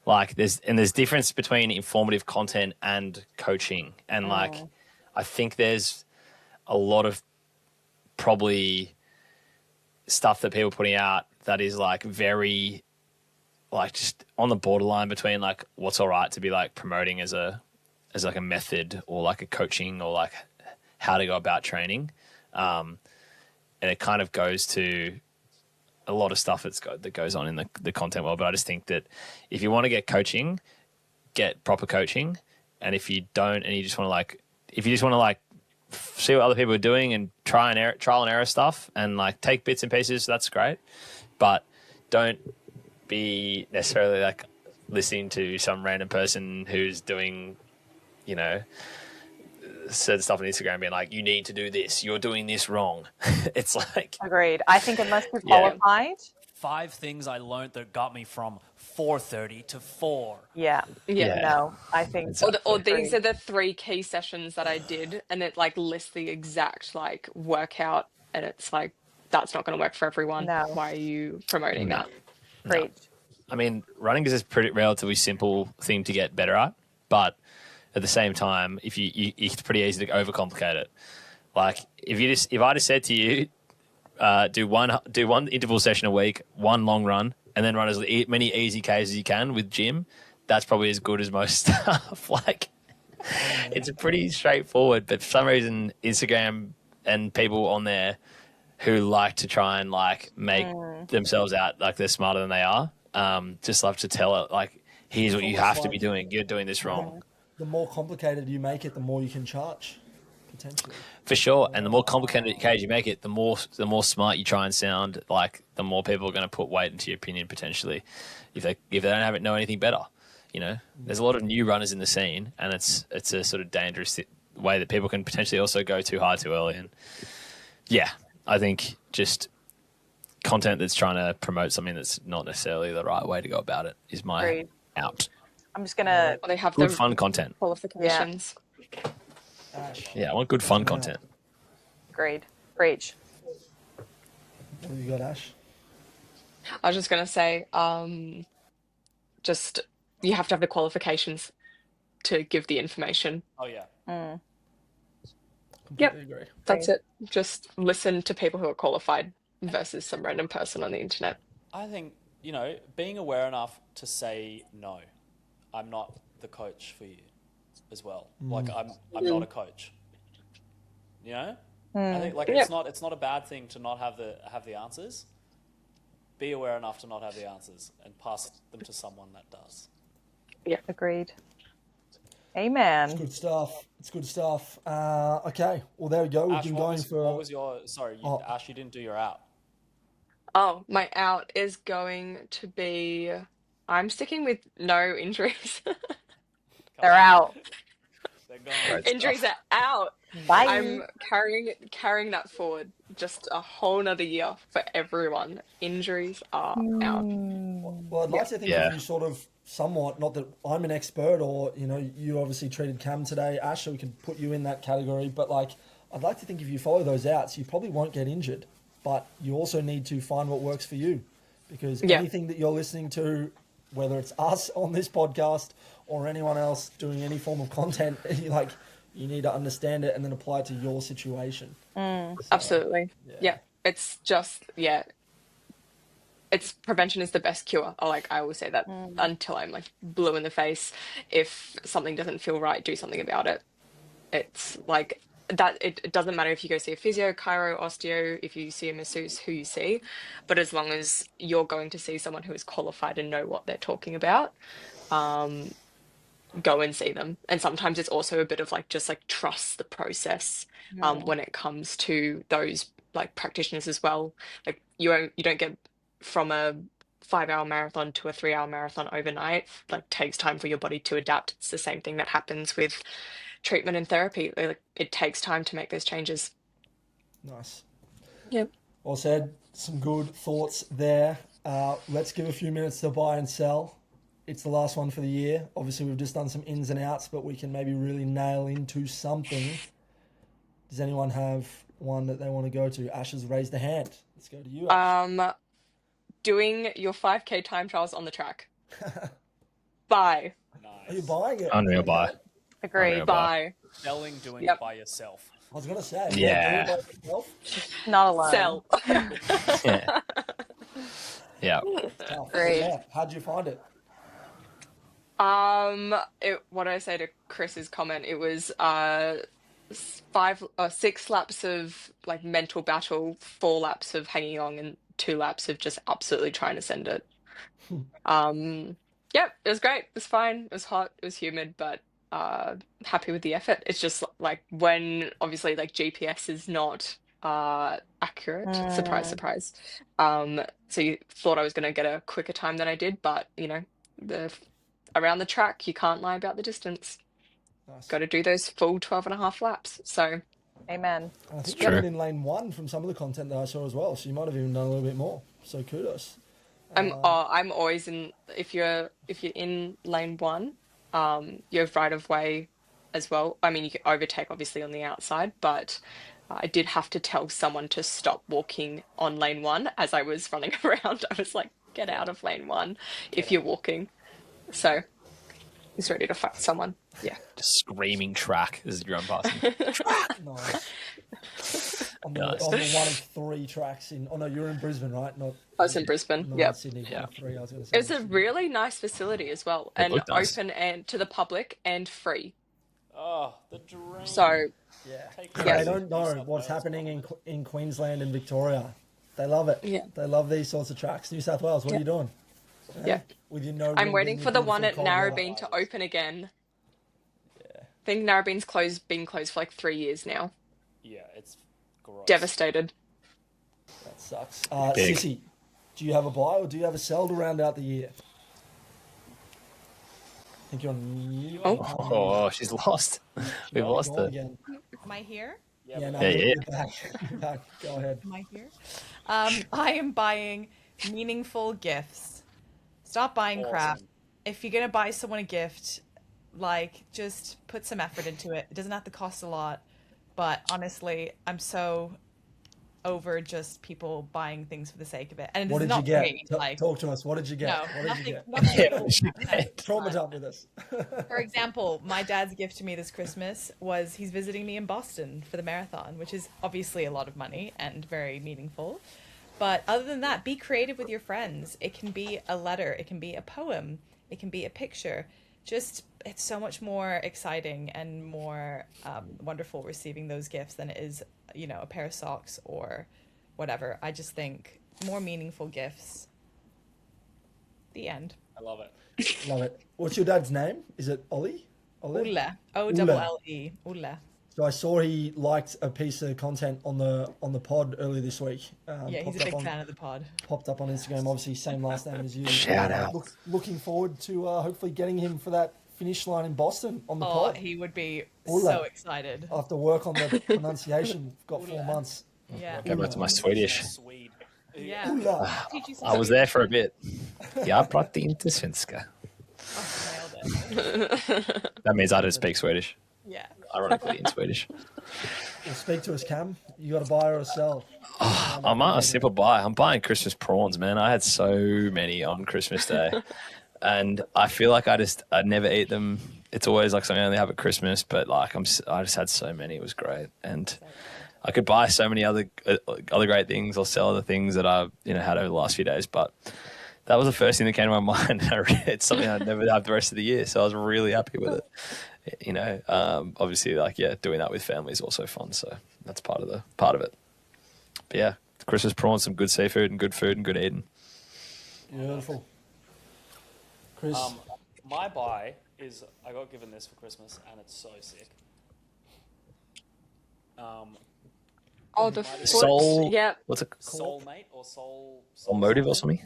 there's difference between informative content and coaching, and I think there's a lot of probably stuff that people are putting out that is very just on the borderline between what's all right to be promoting as a method or a coaching or how to go about training, and it kind of goes to a lot of stuff that goes on in the content world. But I just think that if you want to get coaching, get proper coaching, and if you don't, and you just want to like, if you just want to like see what other people are doing and trial and error stuff, and like take bits and pieces, that's great, but don't be necessarily like listening to some random person who's doing, you know, said stuff on Instagram being like, you need to do this, you're doing this wrong. It's like, Agreed. I think unless you're Yeah. qualified, 5 things I learned that got me from 4:30 to 4. yeah. Yeah. No, I think Or these Agreed. are the 3 key sessions that I did, and it like lists the exact like workout, and it's like that's not going to work for everyone. No. Why are you promoting No. that? Great. I mean, running is a pretty relatively simple thing to get better at, but at the same time, if you it's pretty easy to overcomplicate it. Like if I just said to you, do one interval session a week, one long run, and then run as many easy Ks as you can with gym, that's probably as good as most stuff. Like, it's pretty straightforward, but for some reason, Instagram and people on there who like to try and like make themselves out like they're smarter than they are, just love to tell it like, here's what you have to be doing. You're doing this wrong. The more complicated you make it, the more you can charge, potentially. For sure, and the more complicated you make it, the more smart you try and sound. Like, the more people are going to put weight into your opinion potentially, if they don't know anything better. You know, there's a lot of new runners in the scene, and it's a sort of dangerous way that people can potentially also go too hard too early. And yeah, I think just content that's trying to promote something that's not necessarily the right way to go about it is my Agreed. out. I'm just gonna. Or they have Good the fun content. qualifications. Ash, Yeah, I want good fun content. Agreed. Preach. what have you got, Ash? I was just going to say, just you have to have the qualifications to give the information. Oh yeah. Completely agree. That's it. Just listen to people who are qualified versus some random person on the internet. I think, you know, being aware enough to say no. I'm not the coach for you as well. Like I'm not a coach. You know? I think like Yeah. it's not a bad thing to not have the answers. Be aware enough to not have the answers and pass them to someone that does. Agreed. It's Amen. good stuff. It's good stuff. Okay, well, there we go. We've Ash, been what going was, for... what was your Oh. Ash, you didn't do your out. Oh, my out is going to be. I'm sticking with no injuries. They're out. They're gone. Right. Injuries are out. Bye. I'm carrying that forward just a whole nother year for everyone. Injuries are out. Well, I'd like to think Yeah. of you sort of somewhat, not that I'm an expert or, you know, you obviously treated Cam today, Ash, so we can put you in that category. But, like, I'd like to think if you follow those outs, you probably won't get injured. But you also need to find what works for you. Because Yeah. anything that you're listening to, whether it's us on this podcast or anyone else doing any form of content, like, you need to understand it and then apply it to your situation. Absolutely. Yeah. It's just, it's prevention is the best cure. I always say that until I'm like blue in the face. If something doesn't feel right, do something about it. It's like that. It doesn't matter if you go see a physio, chiro, osteo, if you see a masseuse, who you see, but as long as you're going to see someone who is qualified and know what they're talking about, go and see them. And sometimes it's also a bit of like just like trust the process when it comes to those like practitioners as well. Like you don't get from a 5-hour marathon to a 3-hour marathon overnight. Like takes time for your body to adapt. It's the same thing that happens with treatment and therapy. Like it takes time to make those changes. Nice. Yep. Well said. Some good thoughts there. Let's give a few minutes to buy and sell. It's the last one for the year. Obviously, we've just done some ins and outs, but we can maybe really nail into something. Does anyone have one that they want to go to? Ash has raised a hand. Let's go to you, Ash. Doing your 5K time trials on the track. Bye. Are you buying it? Unreal buy. Agreed. Unreal. Bye. Selling, doing Yep. it by yourself. I was going to say. Yeah. do it by yourself. Not alone. Sell. Yeah. Yeah. Tough. Great. Yeah. How'd you find it? What did I say to Chris's comment? It was 6 laps of like mental battle, 4 laps of hanging on, and 2 laps of just absolutely trying to send it. Yep, it was great. It was fine. It was hot. It was humid, but happy with the effort. It's just like when obviously like GPS is not accurate. Surprise, Mm, surprise. So you thought I was gonna get a quicker time than I did, but the around the track you can't lie about the distance. Nice. Got to do those full 12 and a half laps. So amen. And I think you got true. it in lane one from some of the content that I saw as well. So you might have even done a little bit more. So kudos. I'm always in if you're in lane one, you have right of way as well. I mean, you can overtake obviously on the outside, but I did have to tell someone to stop walking on lane one as I was running around. I was like, get out of lane one if you're walking. So he's ready to fight someone. Yeah. Just screaming track as you run past him. Nice. On the, Nice. on the one of three tracks in. Oh no, you're in Brisbane, right? Not. I was in Brisbane. Not Yep. Sydney. Yeah. Three. I was going to It say. was a really nice facility as well, It and looked nice. open and to the public and free. Oh, the dream. So Yeah. Take Yeah. They it don't to know New South what's Wales, happening in probably. in Queensland and Victoria. They love it. Yeah. They love these sorts of tracks. New South Wales, what are you doing? yeah. With your no. I'm wind waiting and for your the one at beautiful cold weather. Narrabeen to open again. I think Narrabeen's been closed for like 3 years now. Yeah, it's gross. Devastated. That sucks. Big. Sissy, do you have a buy or do you have a sell to round out the year? I think you're on mute. Oh, she's lost. We've Oh, lost gone her. again. Am I here? Yeah, no, Yeah, you're, yeah. you're back. You're back. Go ahead. Am I here? I am buying meaningful gifts. Stop buying crap. Awesome. If you're gonna buy someone a gift, like just put some effort into it. It doesn't have to cost a lot, but honestly, I'm so over just people buying things for the sake of it. And What it's did you not get? me. Like Talk to us. What did you get? no, What did you nothing. get? Nothing. Yeah, what did you get? Trauma dump with us. For example, my dad's gift to me this Christmas was he's visiting me in Boston for the marathon, which is obviously a lot of money and very meaningful. But other than that, be creative with your friends. It can be a letter, it can be a poem, it can be a picture. Just, it's so much more exciting and more wonderful receiving those gifts than it is, a pair of socks or whatever. I just think more meaningful gifts. The end. I love it. Love it. What's your dad's name? Is it Ollie? Ollie? Ulle. O-double-L-E. Ulle. So I saw he liked a piece of content on the pod earlier this week. Yeah, he's Popped a up big on- fan of the pod. Popped up on Instagram. Obviously, same last name as you. Shout out. Looking forward to hopefully getting him for that finish line in Boston on the Oh, pod. he would be Ulle. so excited. I'll have to work on the pronunciation. Got 4 months. Yeah. Go back to my Swedish. Swede. Yeah. Ulla. Teach you some I was Swedish. there for a bit. Jag pratar inte svenska. Oh, nailed it. That means I don't speak Swedish. Yeah. Ironically, in Swedish. Well, speak to us, Cam. You got to buy or sell. I'm a simple buy. I'm buying Christmas prawns, man. I had so many on Christmas Day, and I feel like I never eat them. It's always like something I only have at Christmas, but like I just had so many. It was great, and I could buy so many other great things or sell other things that I had over the last few days, but that was the first thing that came to my mind. It's something I'd never have the rest of the year, so I was really happy with it. Obviously, doing that with family is also fun, so that's part of it. But yeah, Christmas prawns, some good seafood and good food and good eating. Beautiful. Chris, My buy is I got given this for Christmas and it's so sick. Oh, the Soul- foot. Soul. Yeah. What's it? Soulmate or soul Motive or something?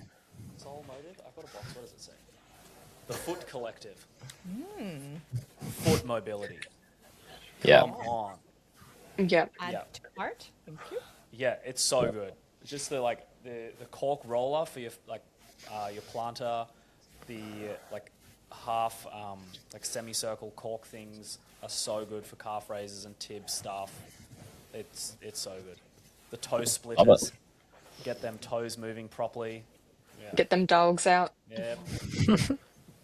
Soul Motive? I've got a box. What does it say? The Foot Collective. Foot mobility. Yeah. Come on. Yeah. Add Yeah. to cart. Thank you. Yeah, it's so good. It's just the cork roller for your planter, the half semicircle cork things are so good for calf raises and tib stuff. It's so good. The toe splitters, get them toes moving properly. Yeah. Get them dogs out. Yeah.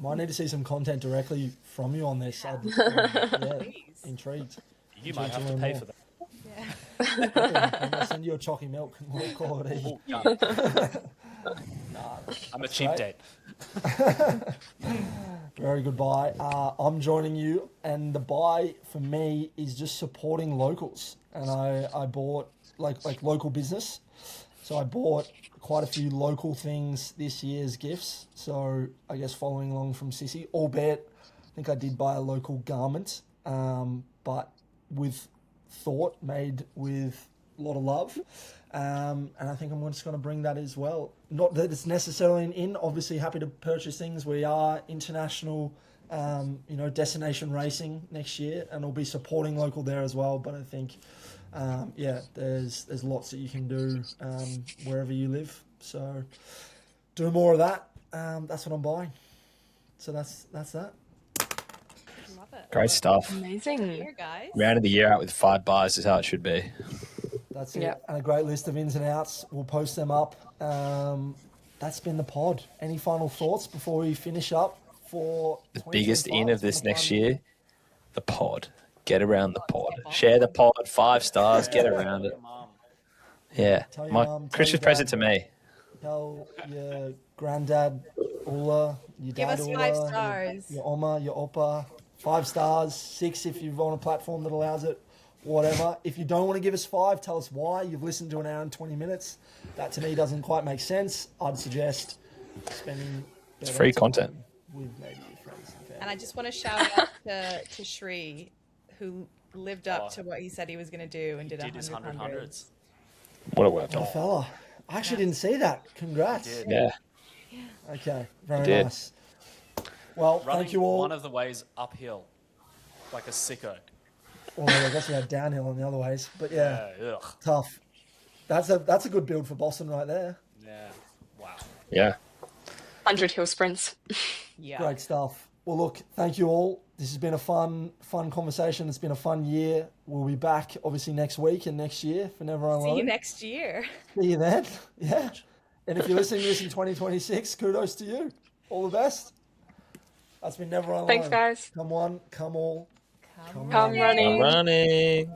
might need to see some content directly from you on this. Please. Intrigued. You might have to learn pay more. for that. Yeah. I'll send you a chalky milk. More quality. Oh, yeah. I'm a cheap right. date. Very good buy. I'm joining you, and the buy for me is just supporting locals. And I bought like local business. So I bought quite a few local things this year's gifts. So I guess following along from Sissy, albeit I think I did buy a local garment, but with thought, made with a lot of love. And I think I'm just going to bring that as well. Not that it's necessarily an in. Obviously, happy to purchase things. We are international, destination racing next year, and we'll be supporting local there as well. But I think, there's lots that you can do wherever you live. So do more of that. That's what I'm buying. So that's that. Love it. Great stuff. Amazing. Here, guys. Rounding the year out with 5 bars is how it should be. That's it. Yeah. And a great list of ins and outs. We'll post them up. That's been the pod. Any final thoughts before we finish up for The biggest in of this next 2025? year, the pod. Get around the pod. Share the pod. 5 stars. Get around it. Yeah. Tell your My mum, tell Christmas your present dad. to me. Tell your granddad, Ula, your Give dad, us Ula, 5 stars. your Oma, your Oppa. 5 stars, 6 if you're on a platform that allows it, whatever. If you don't want to give us 5, tell us why. You've listened to an hour and 20 minutes. That to me doesn't quite make sense. I'd suggest spending It's better free time content. with maybe your friends and family. And I just want to shout out to Shri, who lived up to what he said he was going to do and did Did his 100 hundreds. What a work. Oh, fella. I actually didn't see that. Congrats. Yeah. Okay, very did. nice. Well, Running thank you all. one of the ways uphill, like a sicko. Well, I guess we had downhill in the other ways, but yeah, Ugh. tough. That's a good build for Boston right there. Yeah. Wow. Yeah. 100 hill sprints. Yeah. Great stuff. Well, look, thank you all. This has been a fun conversation. It's been a fun year. We'll be back obviously next week and next year for Never Alone. See you next year. See you then. Yeah. And if you're listening to this in 2026, kudos to you. All the best. That's been Never Alone. Thanks, guys. Come on, come all. Come running. I'm running.